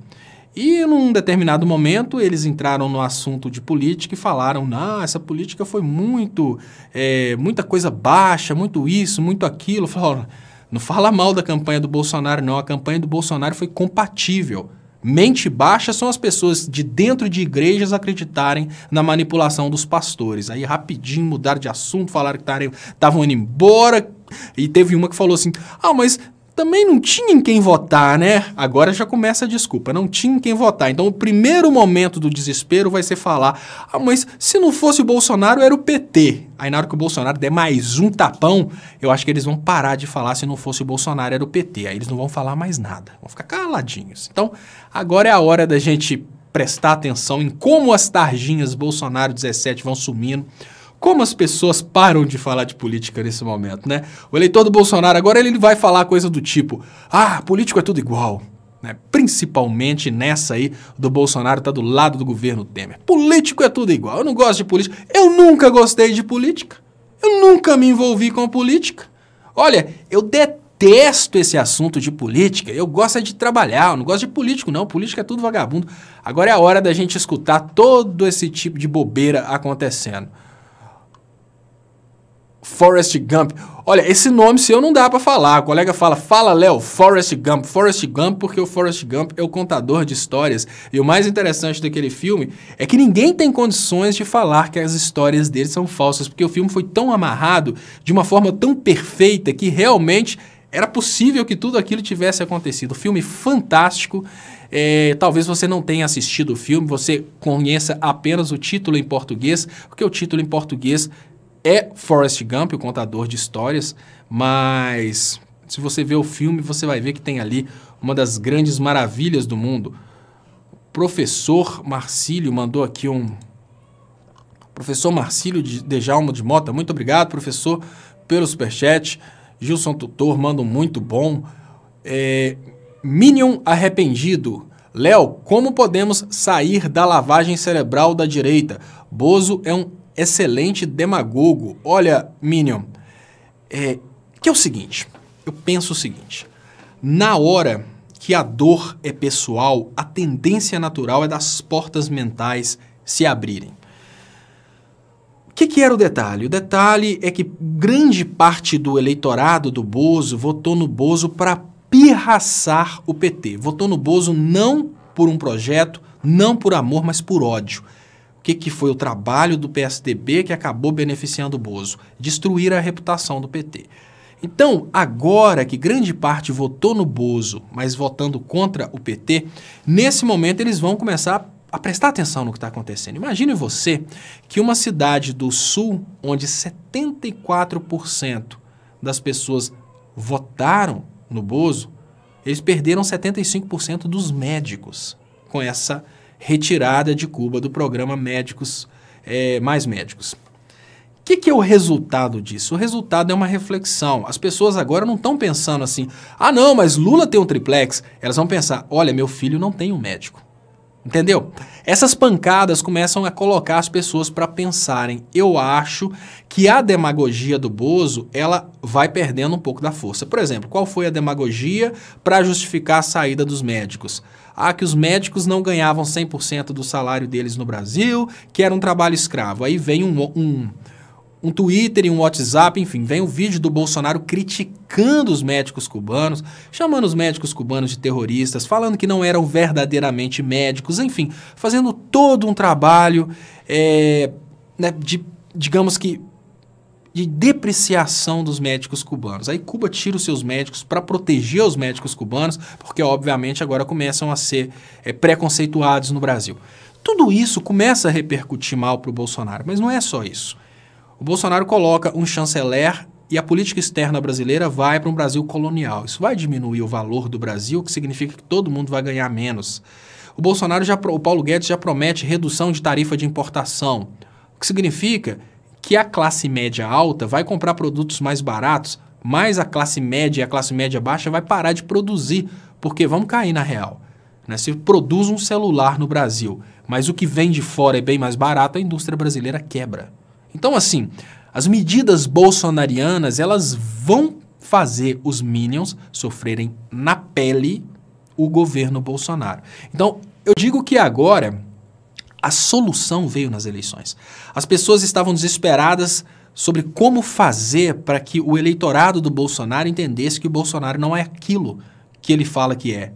E num determinado momento eles entraram no assunto de política e falaram: essa política foi muita coisa baixa, muito isso, muito aquilo. Falaram: não fala mal da campanha do Bolsonaro não, a campanha do Bolsonaro foi compatível. Mente baixa são as pessoas de dentro de igrejas acreditarem na manipulação dos pastores. Aí rapidinho mudaram de assunto, falaram que estavam indo embora. E teve uma que falou assim: mas também não tinha em quem votar, né? Agora já começa a desculpa, não tinha em quem votar. Então o primeiro momento do desespero vai ser falar: mas se não fosse o Bolsonaro era o PT. Aí na hora que o Bolsonaro der mais um tapão, eu acho que eles vão parar de falar se não fosse o Bolsonaro era o PT. Aí eles não vão falar mais nada, vão ficar caladinhos. Então agora é a hora da gente prestar atenção em como as tarjinhas Bolsonaro 17 vão sumindo. Como as pessoas param de falar de política nesse momento, né? O eleitor do Bolsonaro agora ele vai falar coisa do tipo: político é tudo igual. Né? Principalmente nessa aí do Bolsonaro tá do lado do governo Temer. Político é tudo igual. Eu não gosto de política. Eu nunca gostei de política. Eu nunca me envolvi com a política. Olha, eu detesto esse assunto de política. Eu gosto de trabalhar. Eu não gosto de político, não. Política é tudo vagabundo. Agora é a hora da gente escutar todo esse tipo de bobeira acontecendo. Forrest Gump. Olha, esse nome seu não dá pra falar. O colega fala Léo, Forrest Gump. Forrest Gump porque o Forrest Gump é o contador de histórias. E o mais interessante daquele filme é que ninguém tem condições de falar que as histórias dele são falsas, porque o filme foi tão amarrado, de uma forma tão perfeita, que realmente era possível que tudo aquilo tivesse acontecido. Filme fantástico. Talvez você não tenha assistido o filme, você conheça apenas o título em português, porque o título em português é Forrest Gump, o contador de histórias, mas se você ver o filme, você vai ver que tem ali uma das grandes maravilhas do mundo. O professor Marcílio mandou aqui Professor Marcílio de Dejalmo de Mota, muito obrigado, professor, pelo superchat. Gilson Tutor manda um muito bom. Minion arrependido. Léo, como podemos sair da lavagem cerebral da direita? Bozo é um excelente demagogo. Olha, Minion, que é o seguinte, eu penso o seguinte: na hora que a dor é pessoal, a tendência natural é das portas mentais se abrirem. O que era o detalhe? O detalhe é que grande parte do eleitorado do Bozo votou no Bozo para pirraçar o PT. Votou no Bozo não por um projeto, não por amor, mas por ódio. O que foi o trabalho do PSDB que acabou beneficiando o Bozo? Destruir a reputação do PT. Então, agora que grande parte votou no Bozo, mas votando contra o PT, nesse momento eles vão começar a prestar atenção no que está acontecendo. Imagine você que uma cidade do sul, onde 74% das pessoas votaram no Bozo, eles perderam 75% dos médicos com essa retirada de Cuba do programa Médicos Mais Médicos. O que é o resultado disso? O resultado é uma reflexão. As pessoas agora não estão pensando assim: não, mas Lula tem um triplex. Elas vão pensar: olha, meu filho não tem um médico. Entendeu? Essas pancadas começam a colocar as pessoas para pensarem. Eu acho que a demagogia do Bozo, ela vai perdendo um pouco da força. Por exemplo, qual foi a demagogia para justificar a saída dos médicos? Que os médicos não ganhavam 100% do salário deles no Brasil, que era um trabalho escravo. Aí vem um Twitter e um WhatsApp, enfim, vem o vídeo do Bolsonaro criticando os médicos cubanos, chamando os médicos cubanos de terroristas, falando que não eram verdadeiramente médicos, enfim, fazendo todo um trabalho né, digamos que, de depreciação dos médicos cubanos. Aí Cuba tira os seus médicos para proteger os médicos cubanos, porque obviamente agora começam a ser preconceituados no Brasil. Tudo isso começa a repercutir mal para o Bolsonaro, mas não é só isso. O Bolsonaro coloca um chanceler e a política externa brasileira vai para um Brasil colonial. Isso vai diminuir o valor do Brasil, que significa que todo mundo vai ganhar menos. O Paulo Guedes já promete redução de tarifa de importação, o que significa que a classe média alta vai comprar produtos mais baratos, mas a classe média e a classe média baixa vai parar de produzir, porque vamos cair na real. Né? Se produz um celular no Brasil, mas o que vem de fora é bem mais barato, a indústria brasileira quebra. Então, assim, as medidas bolsonarianas, elas vão fazer os minions sofrerem na pele o governo Bolsonaro. Então, eu digo que agora a solução veio nas eleições. As pessoas estavam desesperadas sobre como fazer para que o eleitorado do Bolsonaro entendesse que o Bolsonaro não é aquilo que ele fala que é.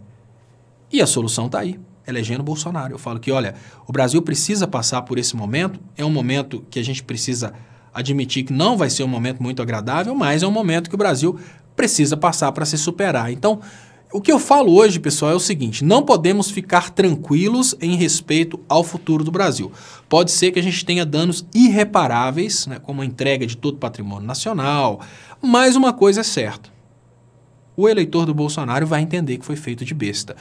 E a solução está aí. Elegendo Bolsonaro. Eu falo que, olha, o Brasil precisa passar por esse momento, é um momento que a gente precisa admitir que não vai ser um momento muito agradável, mas é um momento que o Brasil precisa passar para se superar. Então, o que eu falo hoje, pessoal, é o seguinte, não podemos ficar tranquilos em respeito ao futuro do Brasil. Pode ser que a gente tenha danos irreparáveis, né, como a entrega de todo o patrimônio nacional, mas uma coisa é certa, o eleitor do Bolsonaro vai entender que foi feito de besta.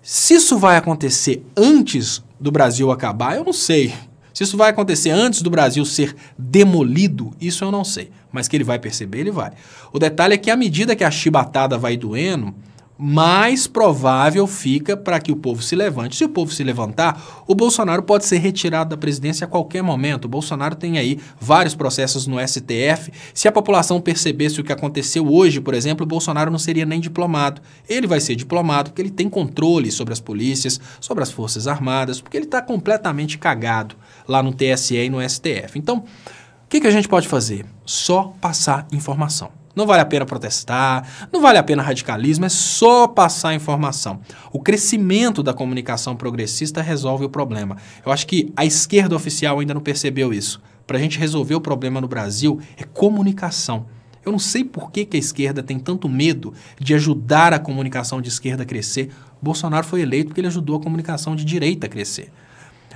Se isso vai acontecer antes do Brasil acabar, eu não sei. Se isso vai acontecer antes do Brasil ser demolido, isso eu não sei. Mas que ele vai perceber, ele vai. O detalhe é que à medida que a chibatada vai doendo, mais provável fica para que o povo se levante. Se o povo se levantar, o Bolsonaro pode ser retirado da presidência a qualquer momento. O Bolsonaro tem aí vários processos no STF. Se a população percebesse o que aconteceu hoje, por exemplo, o Bolsonaro não seria nem diplomado. Ele vai ser diplomado porque ele tem controle sobre as polícias, sobre as forças armadas, porque ele está completamente cagado lá no TSE e no STF. Então, o que a gente pode fazer? Só passar informação. Não vale a pena protestar, não vale a pena radicalismo, é só passar informação. O crescimento da comunicação progressista resolve o problema. Eu acho que a esquerda oficial ainda não percebeu isso. Para a gente resolver o problema no Brasil é comunicação. Eu não sei por que a esquerda tem tanto medo de ajudar a comunicação de esquerda a crescer. Bolsonaro foi eleito porque ele ajudou a comunicação de direita a crescer.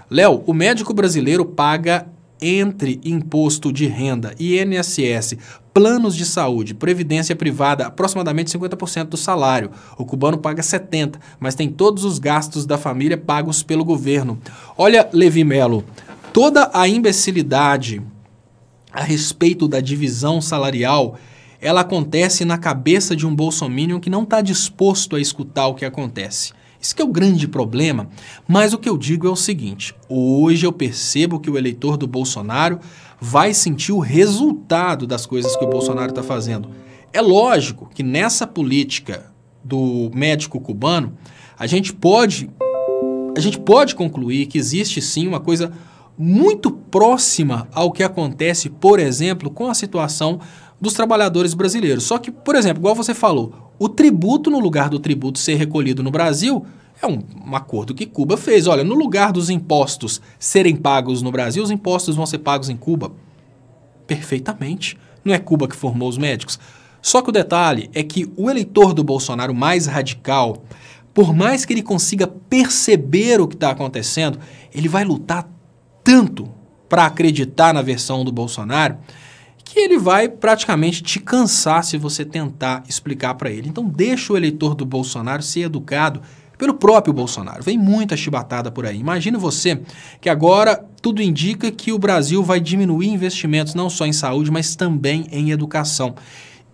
Léo, o médico brasileiro paga entre imposto de renda, INSS, planos de saúde, previdência privada, aproximadamente 50% do salário. O cubano paga 70%, mas tem todos os gastos da família pagos pelo governo. Olha, Levi Melo, toda a imbecilidade a respeito da divisão salarial, ela acontece na cabeça de um bolsominion que não está disposto a escutar o que acontece. Isso que é o grande problema, mas o que eu digo é o seguinte, hoje eu percebo que o eleitor do Bolsonaro vai sentir o resultado das coisas que o Bolsonaro está fazendo. É lógico que nessa política do médico cubano, a gente pode concluir que existe sim uma coisa muito próxima ao que acontece, por exemplo, com a situação dos trabalhadores brasileiros. Só que, por exemplo, igual você falou, o tributo, no lugar do tributo ser recolhido no Brasil, é um acordo que Cuba fez. Olha, no lugar dos impostos serem pagos no Brasil, os impostos vão ser pagos em Cuba. Perfeitamente. Não é Cuba que formou os médicos. Só que o detalhe é que o eleitor do Bolsonaro mais radical, por mais que ele consiga perceber o que está acontecendo, ele vai lutar tanto para acreditar na versão do Bolsonaro que ele vai praticamente te cansar se você tentar explicar para ele. Então deixa o eleitor do Bolsonaro ser educado pelo próprio Bolsonaro. Vem muita chibatada por aí. Imagine você que agora tudo indica que o Brasil vai diminuir investimentos não só em saúde, mas também em educação.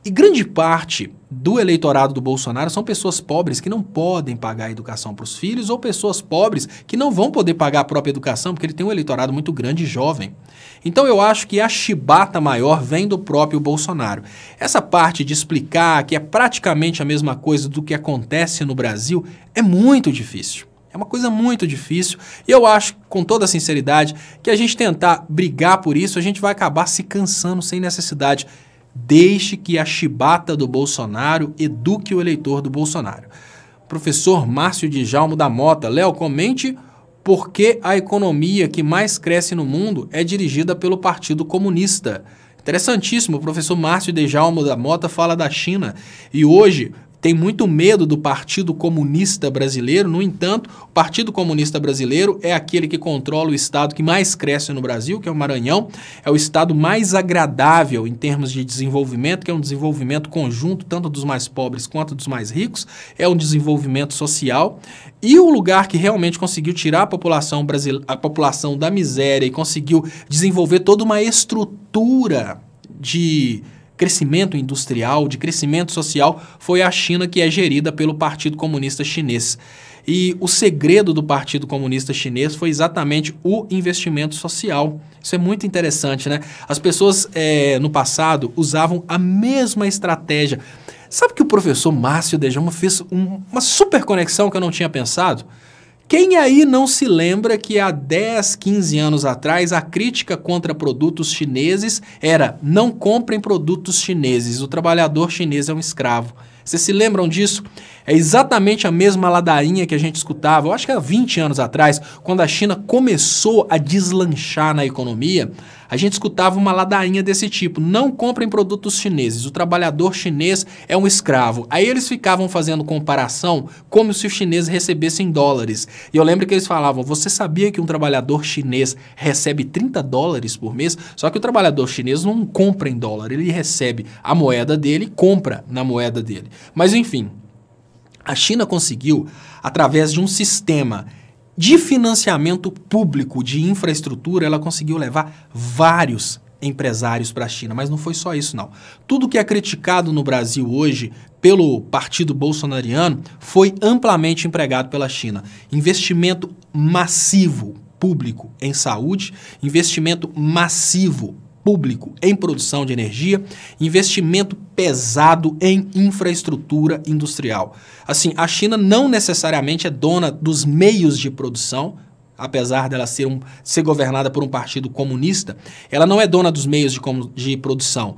E grande parte do eleitorado do Bolsonaro são pessoas pobres que não podem pagar a educação para os filhos ou pessoas pobres que não vão poder pagar a própria educação porque ele tem um eleitorado muito grande e jovem. Então eu acho que a chibata maior vem do próprio Bolsonaro. Essa parte de explicar que é praticamente a mesma coisa do que acontece no Brasil é muito difícil. É uma coisa muito difícil e eu acho, com toda a sinceridade, que a gente tentar brigar por isso, a gente vai acabar se cansando sem necessidade. Deixe que a chibata do Bolsonaro eduque o eleitor do Bolsonaro. Professor Márcio Djalmo da Mota. Léo, comente por que a economia que mais cresce no mundo é dirigida pelo Partido Comunista. Interessantíssimo, o professor Márcio Djalmo da Mota fala da China e hoje tem muito medo do Partido Comunista Brasileiro. No entanto, o Partido Comunista Brasileiro é aquele que controla o estado que mais cresce no Brasil, que é o Maranhão. É o estado mais agradável em termos de desenvolvimento, que é um desenvolvimento conjunto, tanto dos mais pobres quanto dos mais ricos. É um desenvolvimento social. E o lugar que realmente conseguiu tirar a população da miséria e conseguiu desenvolver toda uma estrutura de crescimento industrial, de crescimento social, foi a China, que é gerida pelo Partido Comunista Chinês. E o segredo do Partido Comunista Chinês foi exatamente o investimento social. Isso é muito interessante, né? As pessoas no passado usavam a mesma estratégia. Sabe que o professor Márcio Djalmo fez uma super conexão que eu não tinha pensado? Quem aí não se lembra que há 10, 15 anos atrás a crítica contra produtos chineses era: não comprem produtos chineses, o trabalhador chinês é um escravo. Vocês se lembram disso? É exatamente a mesma ladainha que a gente escutava, eu acho que há 20 anos atrás, quando a China começou a deslanchar na economia, a gente escutava uma ladainha desse tipo: não comprem produtos chineses, o trabalhador chinês é um escravo. Aí eles ficavam fazendo comparação como se os chineses recebessem dólares. E eu lembro que eles falavam: você sabia que um trabalhador chinês recebe 30 dólares por mês? Só que o trabalhador chinês não compra em dólar, ele recebe a moeda dele e compra na moeda dele. Mas enfim, a China conseguiu, através de um sistema de financiamento público de infraestrutura, ela conseguiu levar vários empresários para a China. Mas não foi só isso, não. Tudo que é criticado no Brasil hoje pelo partido bolsonariano foi amplamente empregado pela China. Investimento massivo público em saúde, investimento massivo público em produção de energia, investimento pesado em infraestrutura industrial. Assim, a China não necessariamente é dona dos meios de produção, apesar dela ser governada por um partido comunista, ela não é dona dos meios de produção.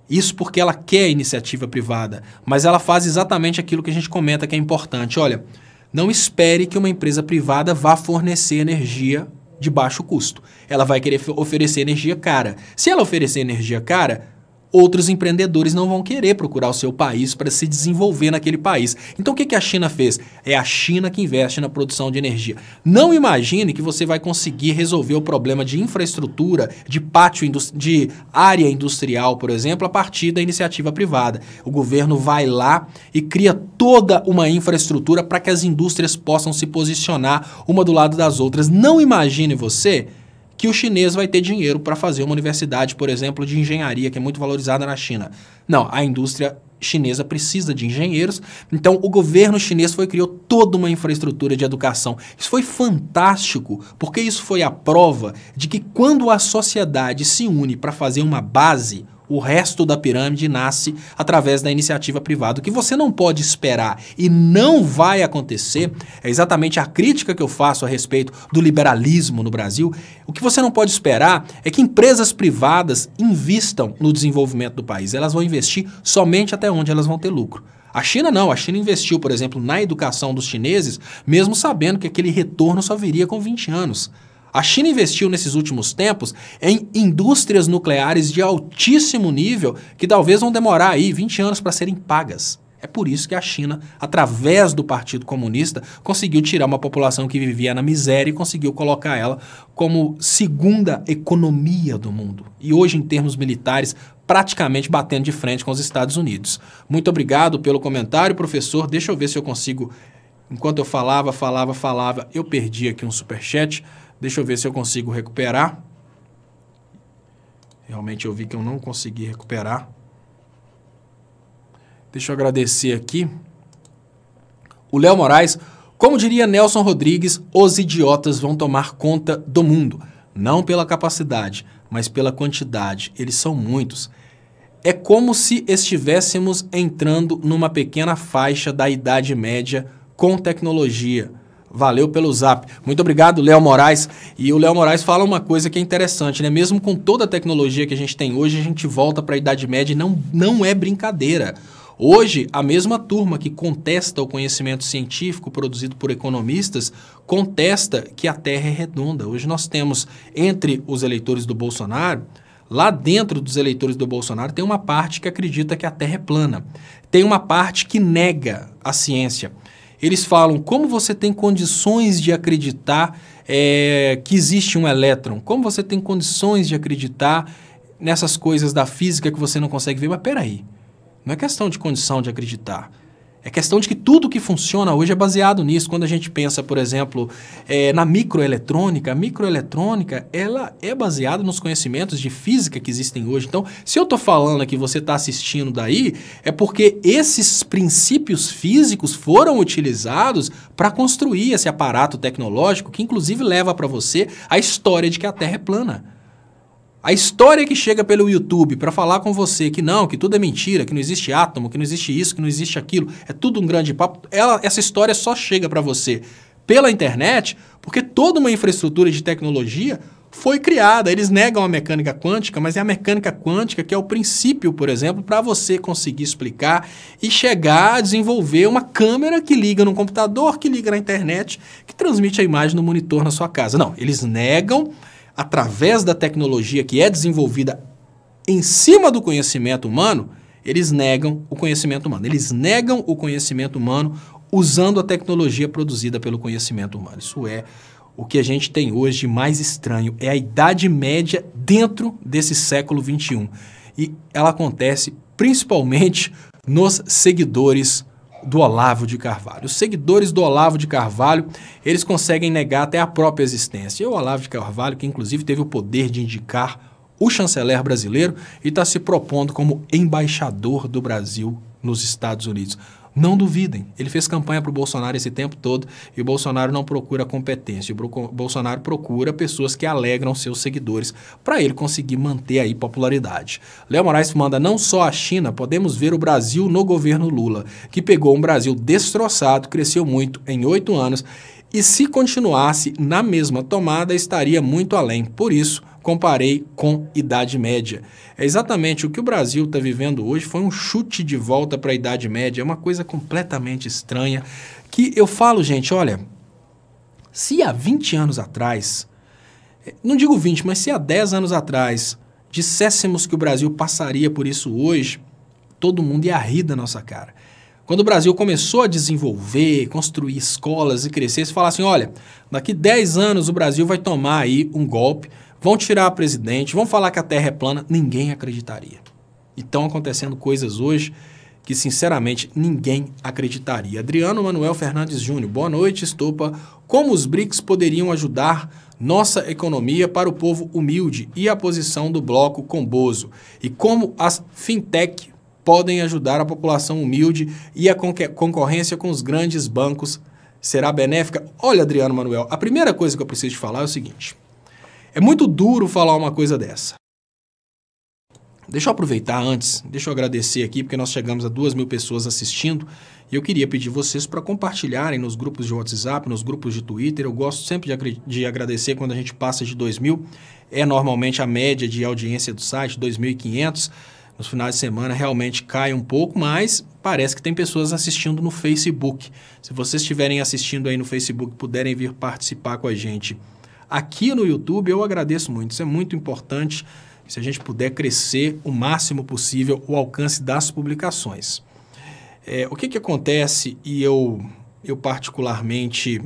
Isso porque ela quer iniciativa privada, mas ela faz exatamente aquilo que a gente comenta que é importante. Olha, não espere que uma empresa privada vá fornecer energia de baixo custo. Ela vai querer oferecer energia cara. Se ela oferecer energia cara, outros empreendedores não vão querer procurar o seu país para se desenvolver naquele país. Então o que a China fez? É a China que investe na produção de energia. Não imagine que você vai conseguir resolver o problema de infraestrutura, de pátio, de área industrial, por exemplo, a partir da iniciativa privada. O governo vai lá e cria toda uma infraestrutura para que as indústrias possam se posicionar uma do lado das outras. Não imagine você que o chinês vai ter dinheiro para fazer uma universidade, por exemplo, de engenharia, que é muito valorizada na China. Não, a indústria chinesa precisa de engenheiros, então o governo chinês criou toda uma infraestrutura de educação. Isso foi fantástico, porque isso foi a prova de que quando a sociedade se une para fazer uma base, o resto da pirâmide nasce através da iniciativa privada. O que você não pode esperar e não vai acontecer é exatamente a crítica que eu faço a respeito do liberalismo no Brasil. O que você não pode esperar é que empresas privadas invistam no desenvolvimento do país. Elas vão investir somente até onde elas vão ter lucro. A China não. A China investiu, por exemplo, na educação dos chineses, mesmo sabendo que aquele retorno só viria com 20 anos. A China investiu nesses últimos tempos em indústrias nucleares de altíssimo nível que talvez vão demorar aí 20 anos para serem pagas. É por isso que a China, através do Partido Comunista, conseguiu tirar uma população que vivia na miséria e conseguiu colocar ela como segunda economia do mundo. E hoje, em termos militares, praticamente batendo de frente com os Estados Unidos. Muito obrigado pelo comentário, professor. Deixa eu ver se eu consigo... Enquanto eu falava, eu perdi aqui um superchat. Deixa eu ver se eu consigo recuperar. Realmente eu vi que eu não consegui recuperar. Deixa eu agradecer aqui. O Léo Moraes, como diria Nelson Rodrigues, os idiotas vão tomar conta do mundo. Não pela capacidade, mas pela quantidade. Eles são muitos. É como se estivéssemos entrando numa pequena faixa da Idade Média com tecnologia. Valeu pelo zap. Muito obrigado, Léo Moraes. E o Léo Moraes fala uma coisa que é interessante, né? Mesmo com toda a tecnologia que a gente tem hoje, a gente volta para a Idade Média e não é brincadeira. Hoje, a mesma turma que contesta o conhecimento científico produzido por economistas contesta que a Terra é redonda. Hoje nós temos, entre os eleitores do Bolsonaro, lá dentro dos eleitores do Bolsonaro, tem uma parte que acredita que a Terra é plana. Tem uma parte que nega a ciência. Eles falam, como você tem condições de acreditar que existe um elétron? Como você tem condições de acreditar nessas coisas da física que você não consegue ver? Mas peraí, não é questão de condição de acreditar. É questão de que tudo que funciona hoje é baseado nisso. Quando a gente pensa, por exemplo, na microeletrônica, a microeletrônica ela é baseada nos conhecimentos de física que existem hoje. Então, se eu estou falando aqui, você está assistindo daí, é porque esses princípios físicos foram utilizados para construir esse aparato tecnológico que, inclusive, leva para você a história de que a Terra é plana. A história que chega pelo YouTube para falar com você que não, que tudo é mentira, que não existe átomo, que não existe isso, que não existe aquilo, é tudo um grande papo, essa história só chega para você pela internet porque toda uma infraestrutura de tecnologia foi criada. Eles negam a mecânica quântica, mas é a mecânica quântica que é o princípio, por exemplo, para você conseguir explicar e chegar a desenvolver uma câmera que liga no computador, que liga na internet, que transmite a imagem no monitor na sua casa. Não, eles negam através da tecnologia que é desenvolvida em cima do conhecimento humano, eles negam o conhecimento humano. Eles negam o conhecimento humano usando a tecnologia produzida pelo conhecimento humano. Isso é o que a gente tem hoje de mais estranho. É a Idade Média dentro desse século XXI. E ela acontece principalmente nos seguidores do Olavo de Carvalho. Os seguidores do Olavo de Carvalho, eles conseguem negar até a própria existência. E o Olavo de Carvalho, que inclusive teve o poder de indicar o chanceler brasileiro e está se propondo como embaixador do Brasil nos Estados Unidos. Não duvidem, ele fez campanha para o Bolsonaro esse tempo todo e o Bolsonaro não procura competência. O Bolsonaro procura pessoas que alegram seus seguidores para ele conseguir manter aí popularidade. Léo Moraes manda, não só a China, podemos ver o Brasil no governo Lula, que pegou um Brasil destroçado, cresceu muito em 8 anos e se continuasse na mesma tomada estaria muito além. Por isso, comparei com Idade Média. É exatamente o que o Brasil está vivendo hoje, foi um chute de volta para a Idade Média, é uma coisa completamente estranha, que eu falo, gente, olha, se há 20 anos atrás, não digo 20, mas se há 10 anos atrás, disséssemos que o Brasil passaria por isso hoje, todo mundo ia rir da nossa cara. Quando o Brasil começou a desenvolver, construir escolas e crescer, você fala assim, olha, daqui 10 anos o Brasil vai tomar aí um golpe, vão tirar a presidente, vão falar que a Terra é plana, ninguém acreditaria. E estão acontecendo coisas hoje que, sinceramente, ninguém acreditaria. Adriano Manuel Fernandes Júnior, boa noite, Estopa. Como os BRICS poderiam ajudar nossa economia para o povo humilde e a posição do bloco com Bozo? E como as fintech podem ajudar a população humilde e a concorrência com os grandes bancos será benéfica? Olha, Adriano Manuel, a primeira coisa que eu preciso te falar é o seguinte. É muito duro falar uma coisa dessa. Deixa eu aproveitar antes, deixa eu agradecer aqui, porque nós chegamos a 2.000 pessoas assistindo, e eu queria pedir vocês para compartilharem nos grupos de WhatsApp, nos grupos de Twitter. Eu gosto sempre de agradecer quando a gente passa de 2.000. É normalmente a média de audiência do site, 2.500. Nos finais de semana realmente cai um pouco, mas parece que tem pessoas assistindo no Facebook. Se vocês estiverem assistindo aí no Facebook, puderem vir participar com a gente aqui no YouTube, eu agradeço muito. Isso é muito importante, se a gente puder crescer o máximo possível o alcance das publicações. O que acontece, e eu particularmente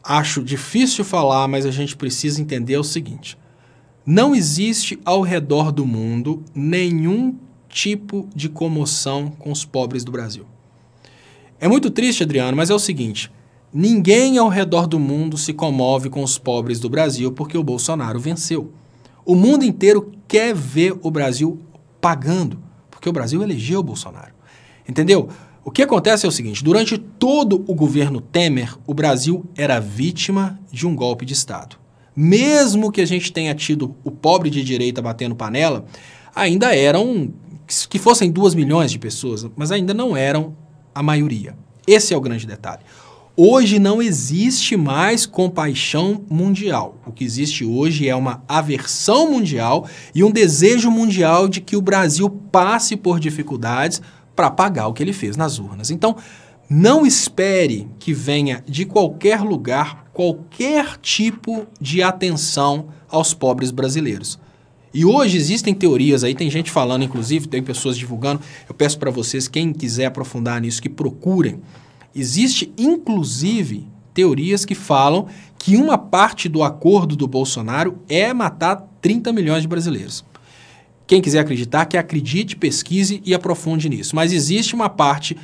acho difícil falar, mas a gente precisa entender o seguinte. Não existe ao redor do mundo nenhum tipo de comoção com os pobres do Brasil. É muito triste, Adriano, mas é o seguinte, ninguém ao redor do mundo se comove com os pobres do Brasil porque o Bolsonaro venceu. O mundo inteiro quer ver o Brasil pagando, porque o Brasil elegeu o Bolsonaro. Entendeu? O que acontece é o seguinte, durante todo o governo Temer, o Brasil era vítima de um golpe de Estado. Mesmo que a gente tenha tido o pobre de direita batendo panela, ainda eram, que fossem 2 milhões de pessoas, mas ainda não eram a maioria. Esse é o grande detalhe. Hoje não existe mais compaixão mundial. O que existe hoje é uma aversão mundial e um desejo mundial de que o Brasil passe por dificuldades para pagar o que ele fez nas urnas. Então, não espere que venha de qualquer lugar qualquer tipo de atenção aos pobres brasileiros. E hoje existem teorias aí, tem gente falando, inclusive, tem pessoas divulgando. Eu peço para vocês, quem quiser aprofundar nisso, que procurem. Existe, inclusive, teorias que falam que uma parte do acordo do Bolsonaro é matar 30 milhões de brasileiros. Quem quiser acreditar, que acredite, pesquise e aprofunde nisso. Mas existe uma parte,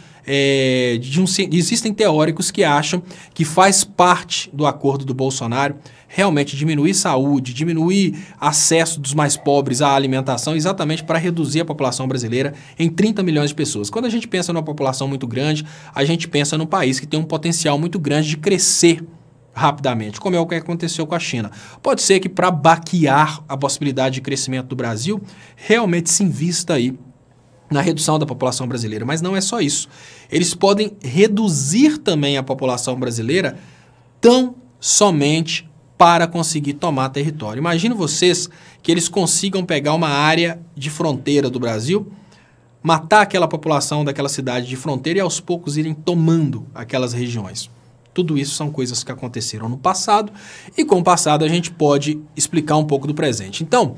existem teóricos que acham que faz parte do acordo do Bolsonaro realmente diminuir saúde, diminuir acesso dos mais pobres à alimentação, exatamente para reduzir a população brasileira em 30 milhões de pessoas. Quando a gente pensa numa população muito grande, a gente pensa num país que tem um potencial muito grande de crescer rapidamente, como é o que aconteceu com a China. Pode ser que para baquear a possibilidade de crescimento do Brasil, realmente se invista aí na redução da população brasileira, mas não é só isso. Eles podem reduzir também a população brasileira tão somente para conseguir tomar território. Imagine vocês que eles consigam pegar uma área de fronteira do Brasil, matar aquela população daquela cidade de fronteira e aos poucos irem tomando aquelas regiões. Tudo isso são coisas que aconteceram no passado e com o passado a gente pode explicar um pouco do presente. Então,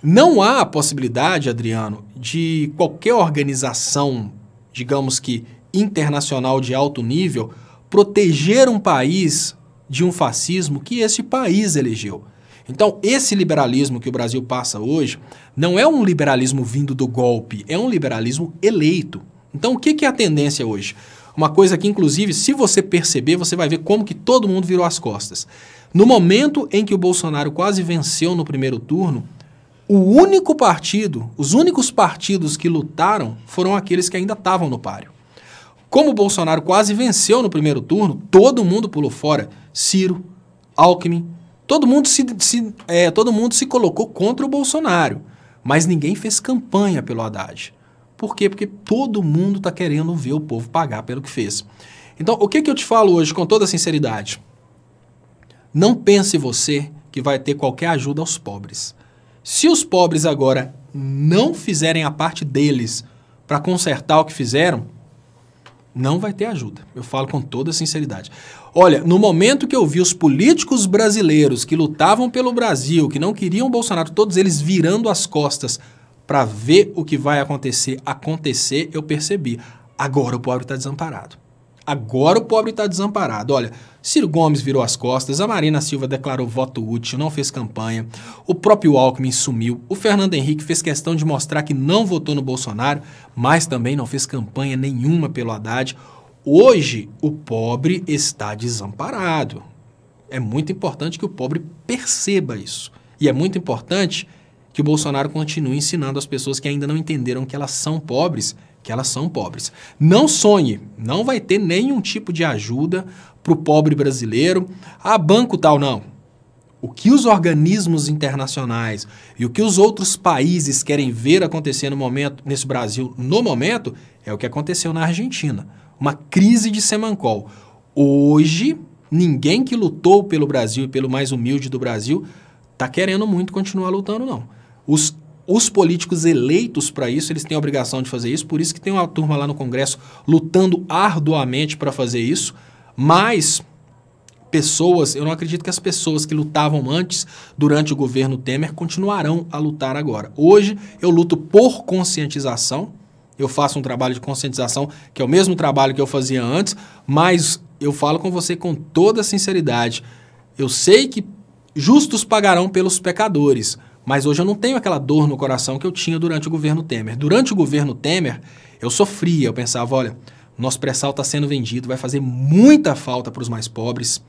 não há a possibilidade, Adriano, de qualquer organização, digamos que internacional de alto nível, proteger um país de um fascismo que esse país elegeu. Então, esse liberalismo que o Brasil passa hoje não é um liberalismo vindo do golpe, é um liberalismo eleito. Então, o que é a tendência hoje? Uma coisa que, inclusive, se você perceber, você vai ver como que todo mundo virou as costas. No momento em que o Bolsonaro quase venceu no primeiro turno, os únicos partidos que lutaram foram aqueles que ainda estavam no páreo. Como o Bolsonaro quase venceu no primeiro turno, todo mundo pulou fora. Ciro, Alckmin, todo mundo se colocou contra o Bolsonaro, mas ninguém fez campanha pelo Haddad. Por quê? Porque todo mundo está querendo ver o povo pagar pelo que fez. Então, o que eu te falo hoje com toda sinceridade? Não pense você que vai ter qualquer ajuda aos pobres. Se os pobres agora não fizerem a parte deles para consertar o que fizeram, não vai ter ajuda. Eu falo com toda sinceridade. Olha, no momento que eu vi os políticos brasileiros que lutavam pelo Brasil, que não queriam o Bolsonaro, todos eles virando as costas para ver o que vai acontecer, eu percebi. Agora o pobre está desamparado. Agora o pobre está desamparado. Olha, Ciro Gomes virou as costas, a Marina Silva declarou voto útil, não fez campanha, o próprio Alckmin sumiu, o Fernando Henrique fez questão de mostrar que não votou no Bolsonaro, mas também não fez campanha nenhuma pelo Haddad. Hoje, o pobre está desamparado. É muito importante que o pobre perceba isso. E é muito importante que o Bolsonaro continue ensinando as pessoas que ainda não entenderam que elas são pobres, Não sonhe, não vai ter nenhum tipo de ajuda para o pobre brasileiro. Banco tal, não. O que os organismos internacionais e o que os outros países querem ver acontecer nesse Brasil, no momento, é o que aconteceu na Argentina. Uma crise de Semancol. Hoje, ninguém que lutou pelo Brasil e pelo mais humilde do Brasil está querendo muito continuar lutando, não. Os políticos eleitos para isso, eles têm a obrigação de fazer isso, por isso que tem uma turma lá no Congresso lutando arduamente para fazer isso, mas eu não acredito que as pessoas que lutavam antes, durante o governo Temer, continuarão a lutar agora. Hoje, eu luto por conscientização, eu faço um trabalho de conscientização, que é o mesmo trabalho que eu fazia antes, mas eu falo com você com toda sinceridade. Eu sei que justos pagarão pelos pecadores, mas hoje eu não tenho aquela dor no coração que eu tinha durante o governo Temer. Durante o governo Temer, eu sofria, eu pensava, olha, nosso pré-sal está sendo vendido, vai fazer muita falta para os mais pobres,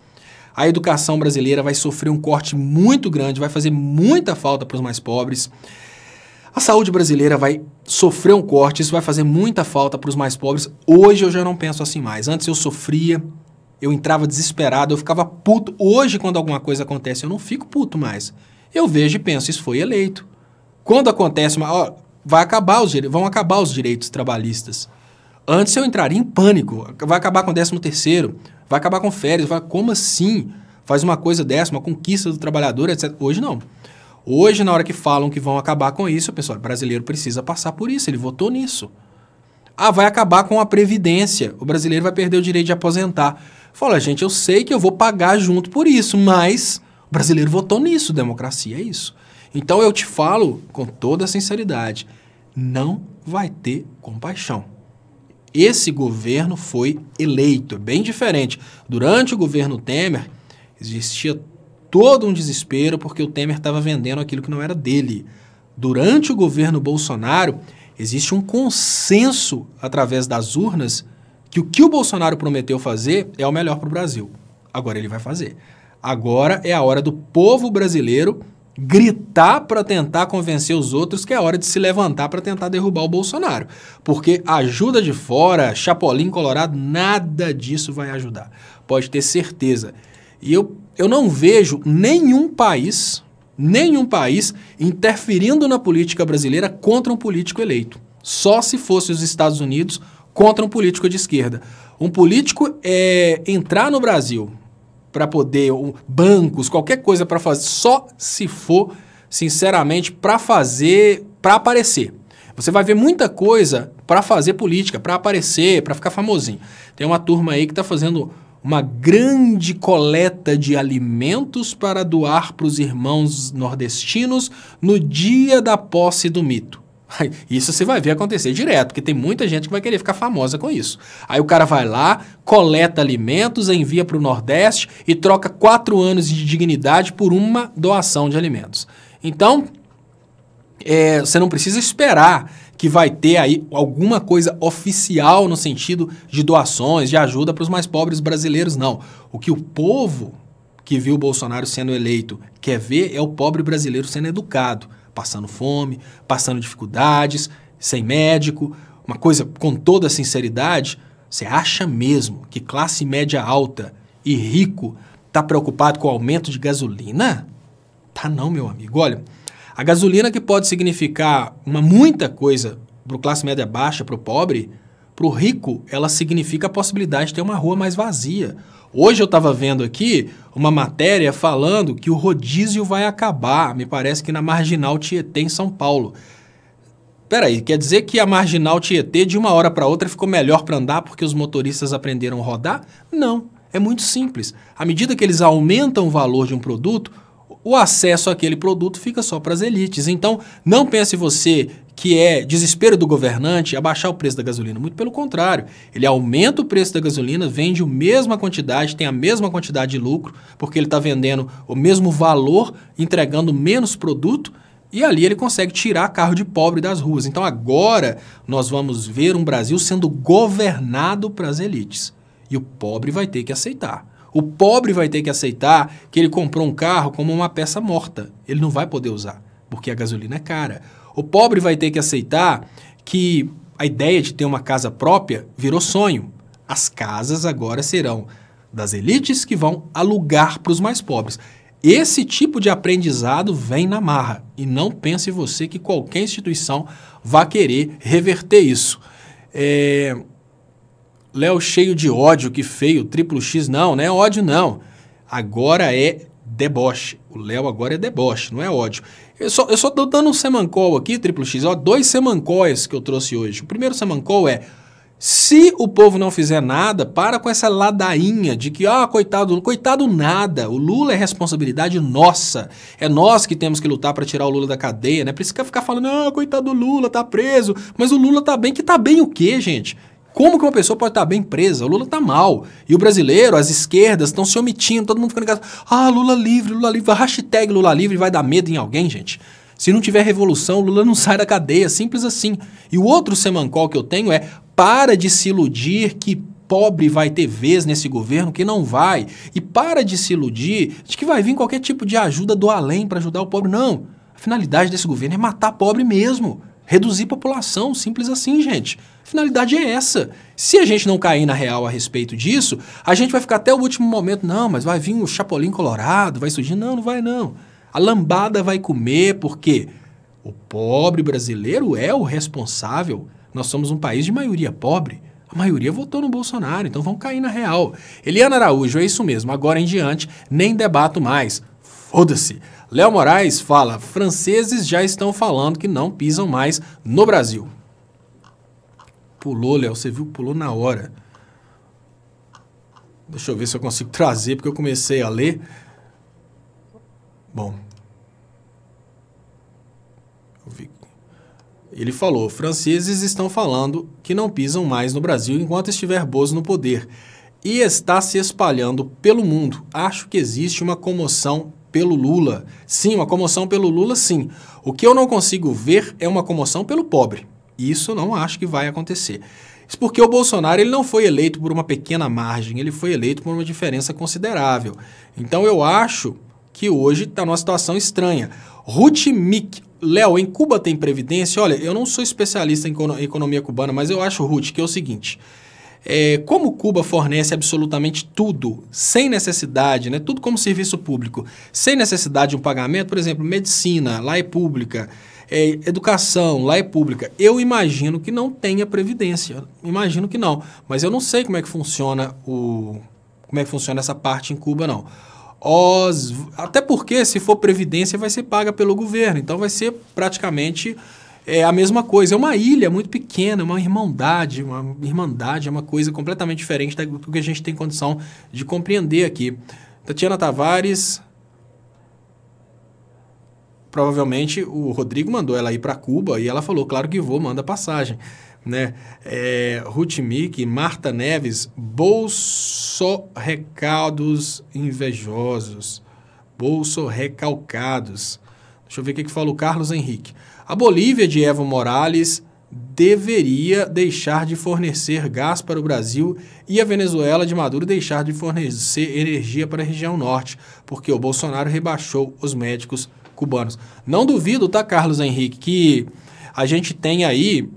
a educação brasileira vai sofrer um corte muito grande, vai fazer muita falta para os mais pobres, a saúde brasileira vai sofrer um corte, isso vai fazer muita falta para os mais pobres. Hoje eu já não penso assim mais. Antes eu sofria, eu entrava desesperado, eu ficava puto. Hoje, quando alguma coisa acontece, eu não fico puto mais. Eu vejo e penso, isso foi eleito. Quando acontece, vão acabar os direitos trabalhistas. Antes eu entraria em pânico. Vai acabar com o 13º, vai acabar com férias. Como assim? Faz uma coisa dessa, uma conquista do trabalhador, etc. Hoje não. Hoje, na hora que falam que vão acabar com isso, pessoal, o brasileiro precisa passar por isso, ele votou nisso. Ah, vai acabar com a Previdência, o brasileiro vai perder o direito de aposentar. Fala, gente, eu sei que eu vou pagar junto por isso, mas o brasileiro votou nisso, democracia é isso. Então eu te falo com toda a sinceridade, não vai ter compaixão. Esse governo foi eleito, é bem diferente. Durante o governo Temer, existia todo um desespero porque o Temer estava vendendo aquilo que não era dele. Durante o governo Bolsonaro, existe um consenso através das urnas que o Bolsonaro prometeu fazer é o melhor para o Brasil. Agora ele vai fazer. Agora é a hora do povo brasileiro gritar para tentar convencer os outros que é hora de se levantar para tentar derrubar o Bolsonaro. Porque ajuda de fora, Chapolin Colorado, nada disso vai ajudar. Pode ter certeza. E eu não vejo nenhum país interferindo na política brasileira contra um político eleito. Só se fosse os Estados Unidos contra um político de esquerda. Um político entrar no Brasil para poder, bancos, qualquer coisa para fazer, só se for, sinceramente, para aparecer. Você vai ver muita coisa para fazer política, para aparecer, para ficar famosinho. Tem uma turma aí que está fazendo uma grande coleta de alimentos para doar para os irmãos nordestinos no dia da posse do mito. Isso você vai ver acontecer direto, porque tem muita gente que vai querer ficar famosa com isso. Aí o cara vai lá, coleta alimentos, envia para o Nordeste e troca 4 anos de dignidade por uma doação de alimentos. Então, você não precisa esperar que vai ter aí alguma coisa oficial no sentido de doações, de ajuda para os mais pobres brasileiros, não. O que o povo que viu o Bolsonaro sendo eleito quer ver é o pobre brasileiro sendo educado, passando fome, passando dificuldades, sem médico. Uma coisa com toda a sinceridade, você acha mesmo que classe média alta e rico está preocupado com o aumento de gasolina? Tá não, meu amigo. Olha, a gasolina que pode significar muita coisa para classe média baixa, para o pobre, para o rico, ela significa a possibilidade de ter uma rua mais vazia. Hoje eu estava vendo aqui uma matéria falando que o rodízio vai acabar, me parece que na Marginal Tietê, em São Paulo. Peraí, quer dizer que a Marginal Tietê de uma hora para outra ficou melhor para andar porque os motoristas aprenderam a rodar? Não, é muito simples. À medida que eles aumentam o valor de um produto, o acesso àquele produto fica só para as elites. Então, não pense você que é desespero do governante abaixar o preço da gasolina. Muito pelo contrário. Ele aumenta o preço da gasolina, vende a mesma quantidade, tem a mesma quantidade de lucro, porque ele está vendendo o mesmo valor, entregando menos produto, e ali ele consegue tirar carro de pobre das ruas. Então, agora nós vamos ver um Brasil sendo governado para as elites. E o pobre vai ter que aceitar. O pobre vai ter que aceitar que ele comprou um carro como uma peça morta. Ele não vai poder usar, porque a gasolina é cara. O pobre vai ter que aceitar que a ideia de ter uma casa própria virou sonho. As casas agora serão das elites que vão alugar para os mais pobres. Esse tipo de aprendizado vem na marra. E não pense você que qualquer instituição vai querer reverter isso. Léo cheio de ódio, que feio, triplo X, não é ódio não. Agora é deboche. O Léo agora é deboche, não é ódio. Eu só estou dando um semancol aqui, triplo X, 2 semancóis que eu trouxe hoje. O primeiro semancol é, se o povo não fizer nada, para com essa ladainha de que, coitado nada, o Lula é responsabilidade nossa. É nós que temos que lutar para tirar o Lula da cadeia, né? Precisa ficar falando, coitado do Lula, tá preso. Mas o Lula tá bem, que tá bem o quê, gente? Como que uma pessoa pode estar bem presa? O Lula está mal. E o brasileiro, as esquerdas, estão se omitindo, todo mundo ficando em casa. Lula livre, hashtag Lula livre vai dar medo em alguém, gente. Se não tiver revolução, o Lula não sai da cadeia, simples assim. E o outro semancol que eu tenho é, para de se iludir que pobre vai ter vez nesse governo, que não vai. E para de se iludir de que vai vir qualquer tipo de ajuda do além para ajudar o pobre. Não. A finalidade desse governo é matar pobre mesmo. Reduzir população, simples assim, gente. A finalidade é essa. Se a gente não cair na real a respeito disso, a gente vai ficar até o último momento. Não, mas vai vir o Chapolin Colorado, vai surgir. Não vai não. A lambada vai comer porque o pobre brasileiro é o responsável. Nós somos um país de maioria pobre. A maioria votou no Bolsonaro, então vão cair na real. Eliana Araújo, é isso mesmo, agora em diante, nem debato mais. Foda-se. Léo Moraes fala, franceses já estão falando que não pisam mais no Brasil. Pulou, Léo, você viu que pulou na hora. Deixa eu ver se eu consigo trazer, porque eu comecei a ler. Bom. Ele falou, franceses estão falando que não pisam mais no Brasil enquanto estiver Bozo no poder. E está se espalhando pelo mundo. Acho que existe uma comoção pelo Lula. Sim, uma comoção pelo Lula, sim. O que eu não consigo ver é uma comoção pelo pobre. Isso não acho que vai acontecer. Isso porque o Bolsonaro ele não foi eleito por uma pequena margem, ele foi eleito por uma diferença considerável. Então eu acho que hoje está numa situação estranha. Ruth Mick, Léo, em Cuba tem previdência? Olha, eu não sou especialista em economia cubana, mas eu acho, Ruth, que é o seguinte... como Cuba fornece absolutamente tudo, sem necessidade, né, tudo como serviço público, sem necessidade de um pagamento, por exemplo, medicina, lá é pública, educação, lá é pública, eu imagino que não tenha previdência, imagino que não, mas eu não sei como é que funciona essa parte em Cuba, não. Até porque, se for previdência, vai ser paga pelo governo, então vai ser praticamente... a mesma coisa, é uma ilha muito pequena, uma irmandade é uma coisa completamente diferente do que a gente tem condição de compreender aqui. Tatiana Tavares, provavelmente o Rodrigo mandou ela ir para Cuba e ela falou, claro que vou, manda passagem. Né? Ruth Mick, Marta Neves, bolso-recados invejosos, bolso-recalcados. Deixa eu ver o que falou o Carlos Henrique. A Bolívia de Evo Morales deveria deixar de fornecer gás para o Brasil e a Venezuela de Maduro deixar de fornecer energia para a região norte, porque o Bolsonaro rebaixou os médicos cubanos. Não duvido, tá, Carlos Henrique, que a gente tem aí...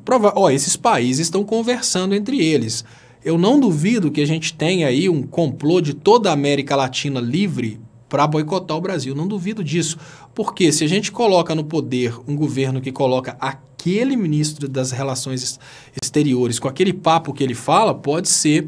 esses países estão conversando entre eles. Eu não duvido que a gente tenha aí um complô de toda a América Latina livre para boicotar o Brasil. Não duvido disso. Porque se a gente coloca no poder um governo que coloca aquele ministro das Relações Exteriores com aquele papo que ele fala, pode ser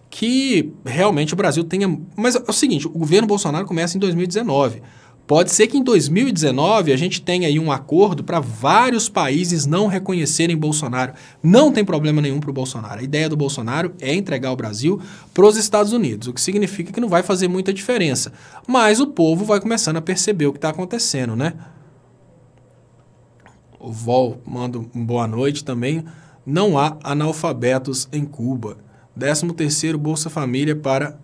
que realmente o Brasil tenha... Mas é o seguinte, o governo Bolsonaro começa em 2019. Pode ser que em 2019 a gente tenha aí um acordo para vários países não reconhecerem Bolsonaro. Não tem problema nenhum para o Bolsonaro. A ideia do Bolsonaro é entregar o Brasil para os Estados Unidos, o que significa que não vai fazer muita diferença. Mas o povo vai começando a perceber o que está acontecendo, né? O Vol manda um boa noite também. Não há analfabetos em Cuba. 13º Bolsa Família para...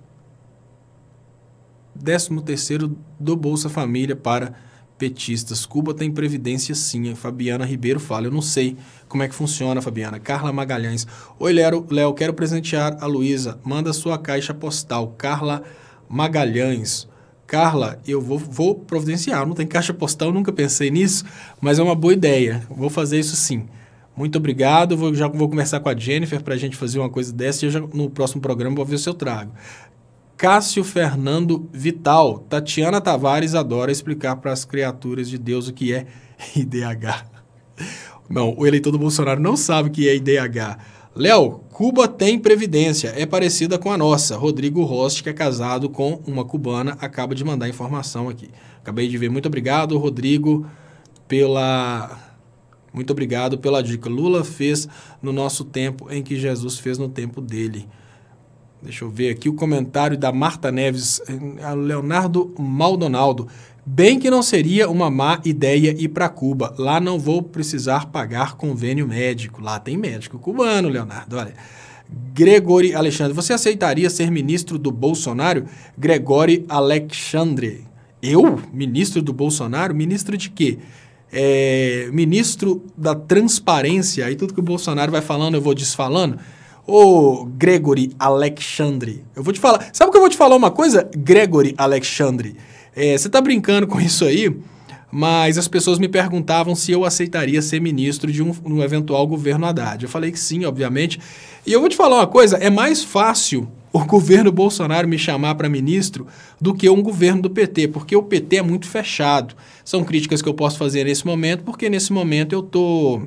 13º do Bolsa Família para petistas. Cuba tem previdência sim. A Fabiana Ribeiro fala. Eu não sei como é que funciona, Fabiana. Carla Magalhães. Oi, Léo, quero presentear a Luísa. Manda sua caixa postal. Carla Magalhães. Carla, eu vou providenciar. Não tem caixa postal, nunca pensei nisso, mas é uma boa ideia. Vou fazer isso sim. Muito obrigado. Já vou conversar com a Jennifer para a gente fazer uma coisa dessa e no próximo programa vou ver se eu trago. Cássio Fernando Vital. Tatiana Tavares adora explicar para as criaturas de Deus o que é IDH. Não, o eleitor do Bolsonaro não sabe o que é IDH. Léo, Cuba tem previdência, é parecida com a nossa. Rodrigo Rost, que é casado com uma cubana, acaba de mandar informação aqui. Acabei de ver. Muito obrigado, Rodrigo, Muito obrigado pela dica. Lula fez no nosso tempo em que Jesus fez no tempo dele. Deixa eu ver aqui o comentário da Marta Neves, Leonardo Maldonado. Bem que não seria uma má ideia ir para Cuba. Lá não vou precisar pagar convênio médico. Lá tem médico cubano, Leonardo. Olha. Gregori Alexandre. Você aceitaria ser ministro do Bolsonaro? Gregori Alexandre. Eu? Ministro do Bolsonaro? Ministro de quê? Ministro da transparência. Aí tudo que o Bolsonaro vai falando, eu vou desfalando. Ô, Gregory Alexandre, eu vou te falar... Sabe o que eu vou te falar uma coisa? Gregory Alexandre, você tá brincando com isso aí, mas as pessoas me perguntavam se eu aceitaria ser ministro de um eventual governo Haddad. Eu falei que sim, obviamente. E eu vou te falar uma coisa, é mais fácil o governo Bolsonaro me chamar para ministro do que um governo do PT, porque o PT é muito fechado. São críticas que eu posso fazer nesse momento, porque nesse momento eu tô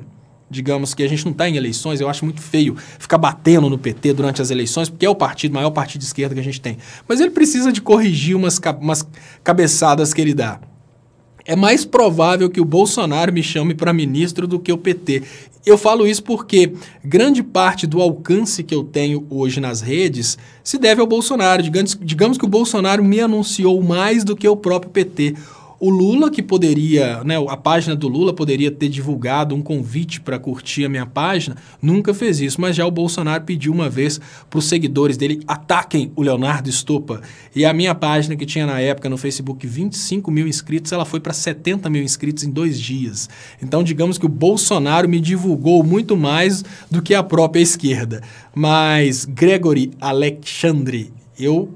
digamos que a gente não está em eleições, eu acho muito feio ficar batendo no PT durante as eleições, porque é o maior partido de esquerda que a gente tem. Mas ele precisa de corrigir umas cabeçadas que ele dá. É mais provável que o Bolsonaro me chame para ministro do que o PT. Eu falo isso porque grande parte do alcance que eu tenho hoje nas redes se deve ao Bolsonaro. Digamos que o Bolsonaro me anunciou mais do que o próprio PT. O Lula, que poderia, né, a página do Lula poderia ter divulgado um convite para curtir a minha página, nunca fez isso, mas já o Bolsonaro pediu uma vez para os seguidores dele, ataquem o Leonardo Estopa. E a minha página, que tinha na época no Facebook 25 mil inscritos, ela foi para 70 mil inscritos em 2 dias. Então, digamos que o Bolsonaro me divulgou muito mais do que a própria esquerda. Mas Gregory Alexandre, eu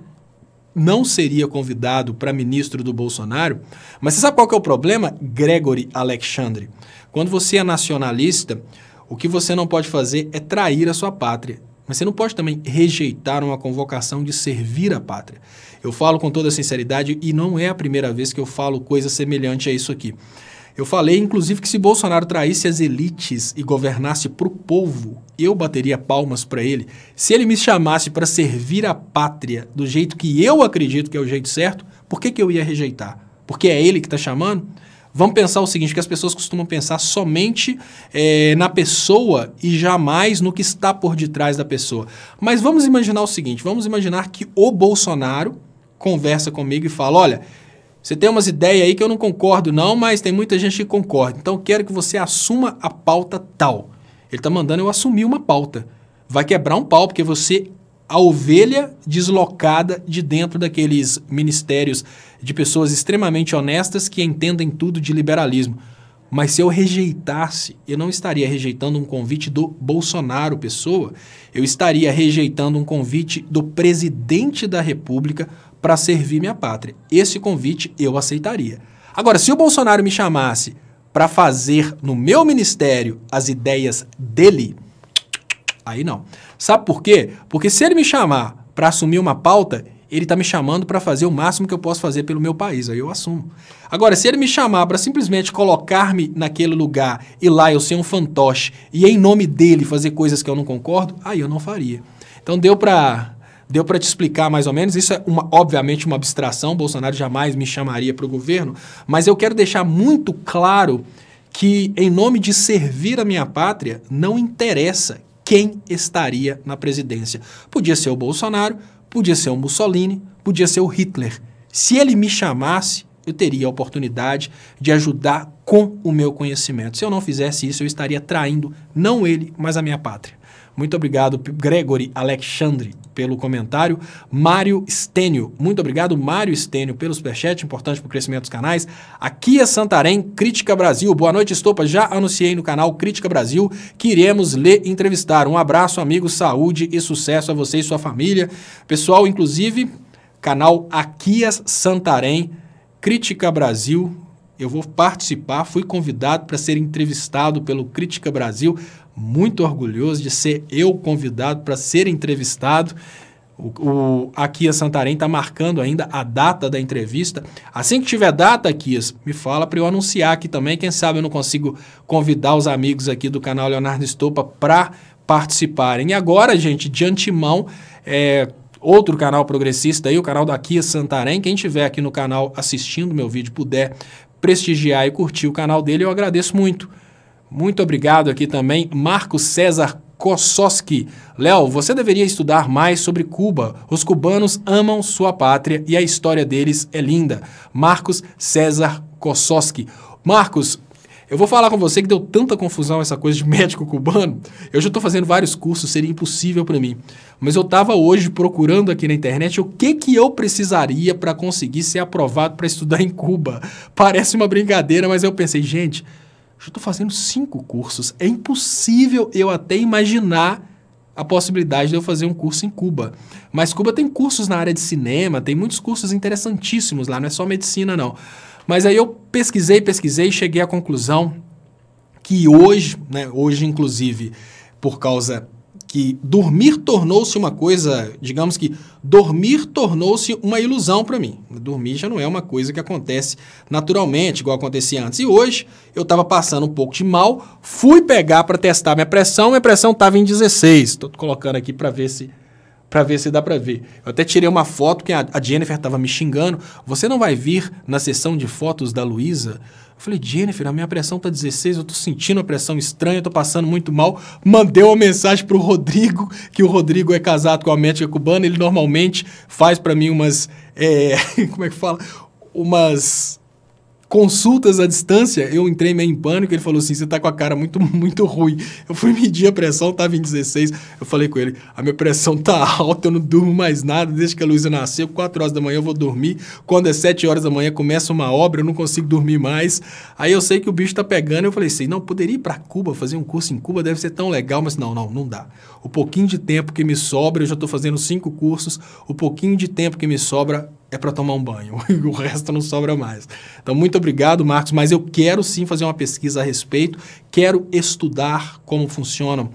não seria convidado para ministro do Bolsonaro, mas você sabe qual que é o problema, Gregory Alexandre? Quando você é nacionalista, o que você não pode fazer é trair a sua pátria, mas você não pode também rejeitar uma convocação de servir a pátria. Eu falo com toda sinceridade e não é a primeira vez que eu falo coisa semelhante a isso aqui. Eu falei, inclusive, que se Bolsonaro traísse as elites e governasse para o povo, eu bateria palmas para ele. Se ele me chamasse para servir a pátria do jeito que eu acredito que é o jeito certo, por que eu ia rejeitar? Porque é ele que está chamando? Vamos pensar o seguinte, que as pessoas costumam pensar somente na pessoa e jamais no que está por detrás da pessoa. Mas vamos imaginar o seguinte, vamos imaginar que o Bolsonaro conversa comigo e fala, olha, você tem umas ideias aí que eu não concordo não, mas tem muita gente que concorda. Então eu quero que você assuma a pauta tal. Ele está mandando eu assumir uma pauta. Vai quebrar um pau, porque você, a ovelha deslocada de dentro daqueles ministérios de pessoas extremamente honestas que entendem tudo de liberalismo. Mas se eu rejeitasse, eu não estaria rejeitando um convite do Bolsonaro pessoa, eu estaria rejeitando um convite do presidente da República para servir minha pátria. Esse convite eu aceitaria. Agora, se o Bolsonaro me chamasse para fazer no meu ministério as ideias dele, aí não. Sabe por quê? Porque se ele me chamar para assumir uma pauta, ele está me chamando para fazer o máximo que eu posso fazer pelo meu país, aí eu assumo. Agora, se ele me chamar para simplesmente colocar-me naquele lugar e lá eu ser um fantoche e em nome dele fazer coisas que eu não concordo, aí eu não faria. Então deu para te explicar mais ou menos, isso é obviamente uma abstração, Bolsonaro jamais me chamaria para o governo, mas eu quero deixar muito claro que em nome de servir a minha pátria, não interessa quem estaria na presidência. Podia ser o Bolsonaro, podia ser o Mussolini, podia ser o Hitler. Se ele me chamasse, eu teria a oportunidade de ajudar com o meu conhecimento. Se eu não fizesse isso, eu estaria traindo não ele, mas a minha pátria. Muito obrigado, Gregory Alexandre, pelo comentário. Mário Stênio, muito obrigado, Mário Stênio, pelo superchat, importante para o crescimento dos canais. Aqui é Santarém, Crítica Brasil. Boa noite, Estopa. Já anunciei no canal Crítica Brasil que iremos lhe entrevistar. Um abraço, amigos, saúde e sucesso a você e sua família. Pessoal, inclusive, canal Aquias Santarém, Crítica Brasil. Eu vou participar, fui convidado para ser entrevistado pelo Crítica Brasil. Muito orgulhoso de ser eu convidado para ser entrevistado. Aqui a Santarém está marcando ainda a data da entrevista. Assim que tiver data, Aquias, me fala para eu anunciar aqui também. Quem sabe eu não consigo convidar os amigos aqui do canal Leonardo Estopa para participarem. E agora, gente, de antemão, outro canal progressista aí, o canal da Aquias Santarém. Quem estiver aqui no canal assistindo meu vídeo, puder prestigiar e curtir o canal dele, eu agradeço muito. Muito obrigado aqui também, Marcos César Kossoski. Léo, você deveria estudar mais sobre Cuba. Os cubanos amam sua pátria e a história deles é linda. Marcos César Kossoski. Marcos, eu vou falar com você que deu tanta confusão essa coisa de médico cubano. Eu já estou fazendo vários cursos, seria impossível para mim. Mas eu estava hoje procurando aqui na internet o que eu precisaria para conseguir ser aprovado para estudar em Cuba. Parece uma brincadeira, mas eu pensei, gente, eu estou fazendo 5 cursos. É impossível eu até imaginar a possibilidade de eu fazer um curso em Cuba. Mas Cuba tem cursos na área de cinema, tem muitos cursos interessantíssimos lá, não é só medicina não. Mas aí eu pesquisei e cheguei à conclusão que hoje, né, hoje inclusive por causa que dormir tornou-se uma coisa, digamos que dormir tornou-se uma ilusão para mim. Dormir já não é uma coisa que acontece naturalmente, igual acontecia antes. E hoje eu estava passando um pouco de mal, fui pegar para testar minha pressão estava em 16. Estou colocando aqui para ver se dá para ver. Eu até tirei uma foto que a Jennifer estava me xingando. Você não vai vir na sessão de fotos da Luísa? Eu falei, Jennifer, a minha pressão está 16, eu estou sentindo a pressão estranha, eu estou passando muito mal. Mandei uma mensagem para o Rodrigo, que o Rodrigo é casado com a médica cubana, ele normalmente faz para mim umas, como é que fala? Umas consultas à distância. Eu entrei meio em pânico, ele falou assim, você tá com a cara muito ruim. Eu fui medir a pressão, tava em 16, eu falei com ele, a minha pressão tá alta, eu não durmo mais nada, desde que a Luísa nasceu, 4 horas da manhã eu vou dormir, quando é 7 horas da manhã começa uma obra, eu não consigo dormir mais, aí eu sei que o bicho tá pegando, eu falei assim, não, poderia ir pra Cuba, fazer um curso em Cuba, deve ser tão legal, mas não dá. O pouquinho de tempo que me sobra, eu já tô fazendo 5 cursos, o pouquinho de tempo que me sobra é para tomar um banho, o resto não sobra mais. Então, muito obrigado, Marcos, mas eu quero sim fazer uma pesquisa a respeito, quero estudar como funcionam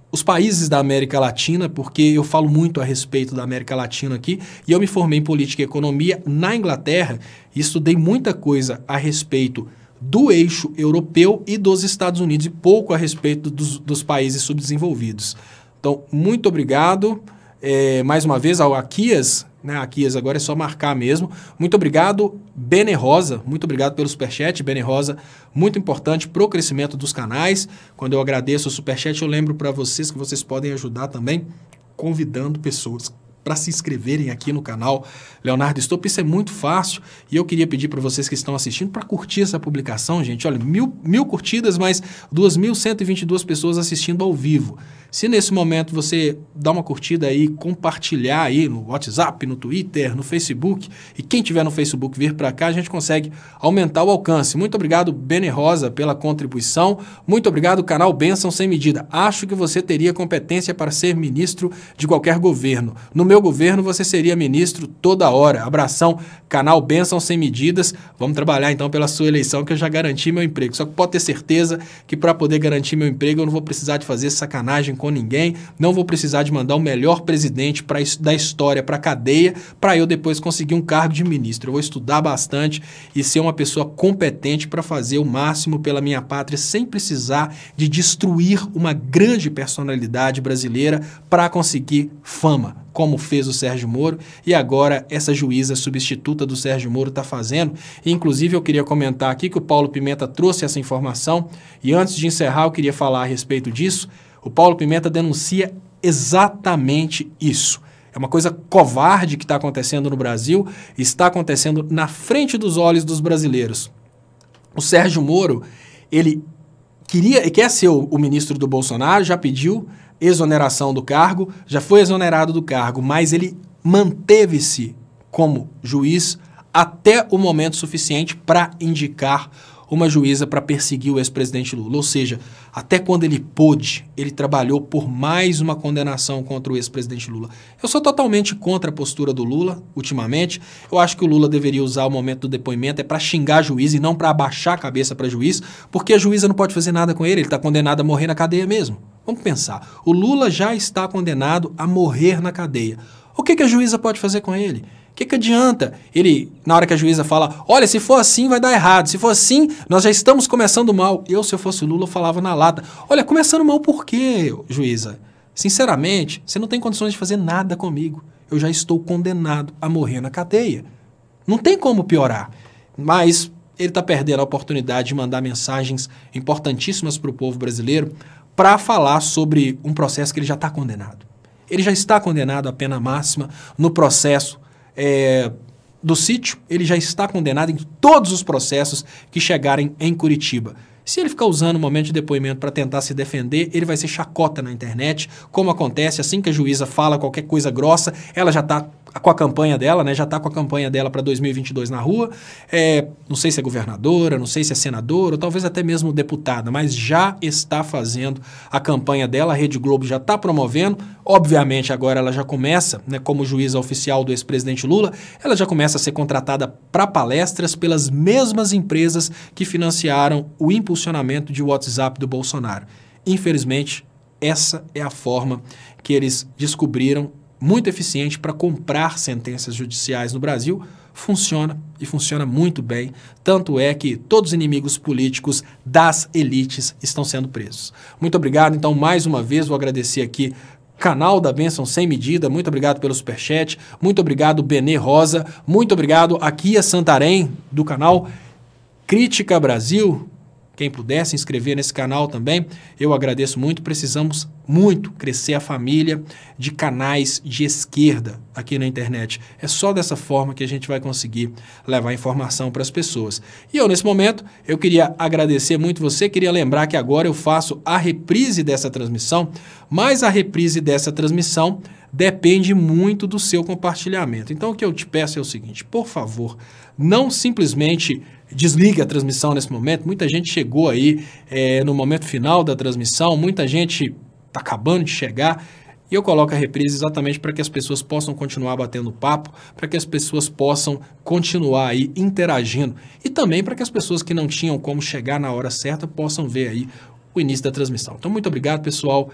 os países da América Latina, porque eu falo muito a respeito da América Latina aqui, e eu me formei em Política e Economia na Inglaterra e estudei muita coisa a respeito do eixo europeu e dos Estados Unidos, e pouco a respeito dos países subdesenvolvidos. Então, muito obrigado. Mais uma vez, ao Aquias, né? Aquias agora é só marcar mesmo. Muito obrigado, Bene Rosa, muito obrigado pelo superchat, Bene Rosa, muito importante para o crescimento dos canais. Quando eu agradeço o superchat, eu lembro para vocês que vocês podem ajudar também, convidando pessoas para se inscreverem aqui no canal Leonardo Stolpa. Isso é muito fácil e eu queria pedir para vocês que estão assistindo para curtir essa publicação, gente. Olha, mil curtidas, mas 2.122 pessoas assistindo ao vivo. Se nesse momento você dá uma curtida aí, compartilhar aí no WhatsApp, no Twitter, no Facebook, e quem tiver no Facebook vir para cá, a gente consegue aumentar o alcance. Muito obrigado, Bene Rosa, pela contribuição. Muito obrigado, canal Bênção Sem Medida. Acho que você teria competência para ser ministro de qualquer governo. No meu governo, você seria ministro toda hora. Abração, canal Bênção Sem Medidas. Vamos trabalhar então pela sua eleição, que eu já garanti meu emprego. Só que pode ter certeza que para poder garantir meu emprego, eu não vou precisar de fazer sacanagem com ninguém, não vou precisar de mandar o melhor presidente da história para a cadeia, para eu depois conseguir um cargo de ministro. Eu vou estudar bastante e ser uma pessoa competente para fazer o máximo pela minha pátria, sem precisar de destruir uma grande personalidade brasileira para conseguir fama, como fez o Sérgio Moro, e agora essa juíza substituta do Sérgio Moro está fazendo. E, inclusive, eu queria comentar aqui que o Paulo Pimenta trouxe essa informação, e antes de encerrar, eu queria falar a respeito disso. O Paulo Pimenta denuncia exatamente isso. É uma coisa covarde que está acontecendo no Brasil, está acontecendo na frente dos olhos dos brasileiros. O Sérgio Moro, ele quer ser o ministro do Bolsonaro, já pediu exoneração do cargo, já foi exonerado do cargo, mas ele manteve-se como juiz até o momento suficiente para indicar uma juíza para perseguir o ex-presidente Lula. Ou seja, até quando ele pôde, ele trabalhou por mais uma condenação contra o ex-presidente Lula. Eu sou totalmente contra a postura do Lula, ultimamente. Eu acho que o Lula deveria usar o momento do depoimento para xingar a juíza e não para abaixar a cabeça para a juiz, porque a juíza não pode fazer nada com ele está condenado a morrer na cadeia mesmo. Vamos pensar, o Lula já está condenado a morrer na cadeia. O que a juíza pode fazer com ele? O que adianta ele, na hora que a juíza fala, olha, se for assim vai dar errado, se for assim nós já estamos começando mal. Se eu fosse o Lula, eu falava na lata, olha, começando mal por quê, juíza? Sinceramente, você não tem condições de fazer nada comigo. Eu já estou condenado a morrer na cadeia. Não tem como piorar. Mas ele está perdendo a oportunidade de mandar mensagens importantíssimas para o povo brasileiro para falar sobre um processo que ele já está condenado. Ele já está condenado à pena máxima no processo do sítio, ele já está condenado em todos os processos que chegarem em Curitiba. Se ele ficar usando o momento de depoimento para tentar se defender, ele vai ser chacota na internet, como acontece assim que a juíza fala qualquer coisa grossa, ela já está com a campanha dela, né? Já está com a campanha dela para 2022 na rua. Não sei se é governadora, não sei se é senadora, ou talvez até mesmo deputada, mas já está fazendo a campanha dela, a Rede Globo já está promovendo. Obviamente, agora ela já começa, né, como juíza oficial do ex-presidente Lula, ela já começa a ser contratada para palestras pelas mesmas empresas que financiaram o impulsionamento de WhatsApp do Bolsonaro. Infelizmente, essa é a forma que eles descobriram muito eficiente para comprar sentenças judiciais no Brasil. Funciona e funciona muito bem. Tanto é que todos os inimigos políticos das elites estão sendo presos. Muito obrigado. Então, mais uma vez, vou agradecer aqui Canal da Bênção Sem Medida, muito obrigado pelo superchat, muito obrigado Benê Rosa, muito obrigado aqui a Santarém do canal Crítica Brasil. Quem puder se inscrever nesse canal também, eu agradeço muito. Precisamos muito crescer a família de canais de esquerda aqui na internet. É só dessa forma que a gente vai conseguir levar informação para as pessoas. E eu, nesse momento, eu queria agradecer muito você, queria lembrar que agora eu faço a reprise dessa transmissão, mas a reprise dessa transmissão depende muito do seu compartilhamento. Então, o que eu te peço é o seguinte, por favor, não simplesmente desligue a transmissão nesse momento. Muita gente chegou aí no momento final da transmissão, muita gente está acabando de chegar, e eu coloco a reprise exatamente para que as pessoas possam continuar batendo papo, para que as pessoas possam continuar aí interagindo, e também para que as pessoas que não tinham como chegar na hora certa possam ver aí o início da transmissão. Então, muito obrigado, pessoal.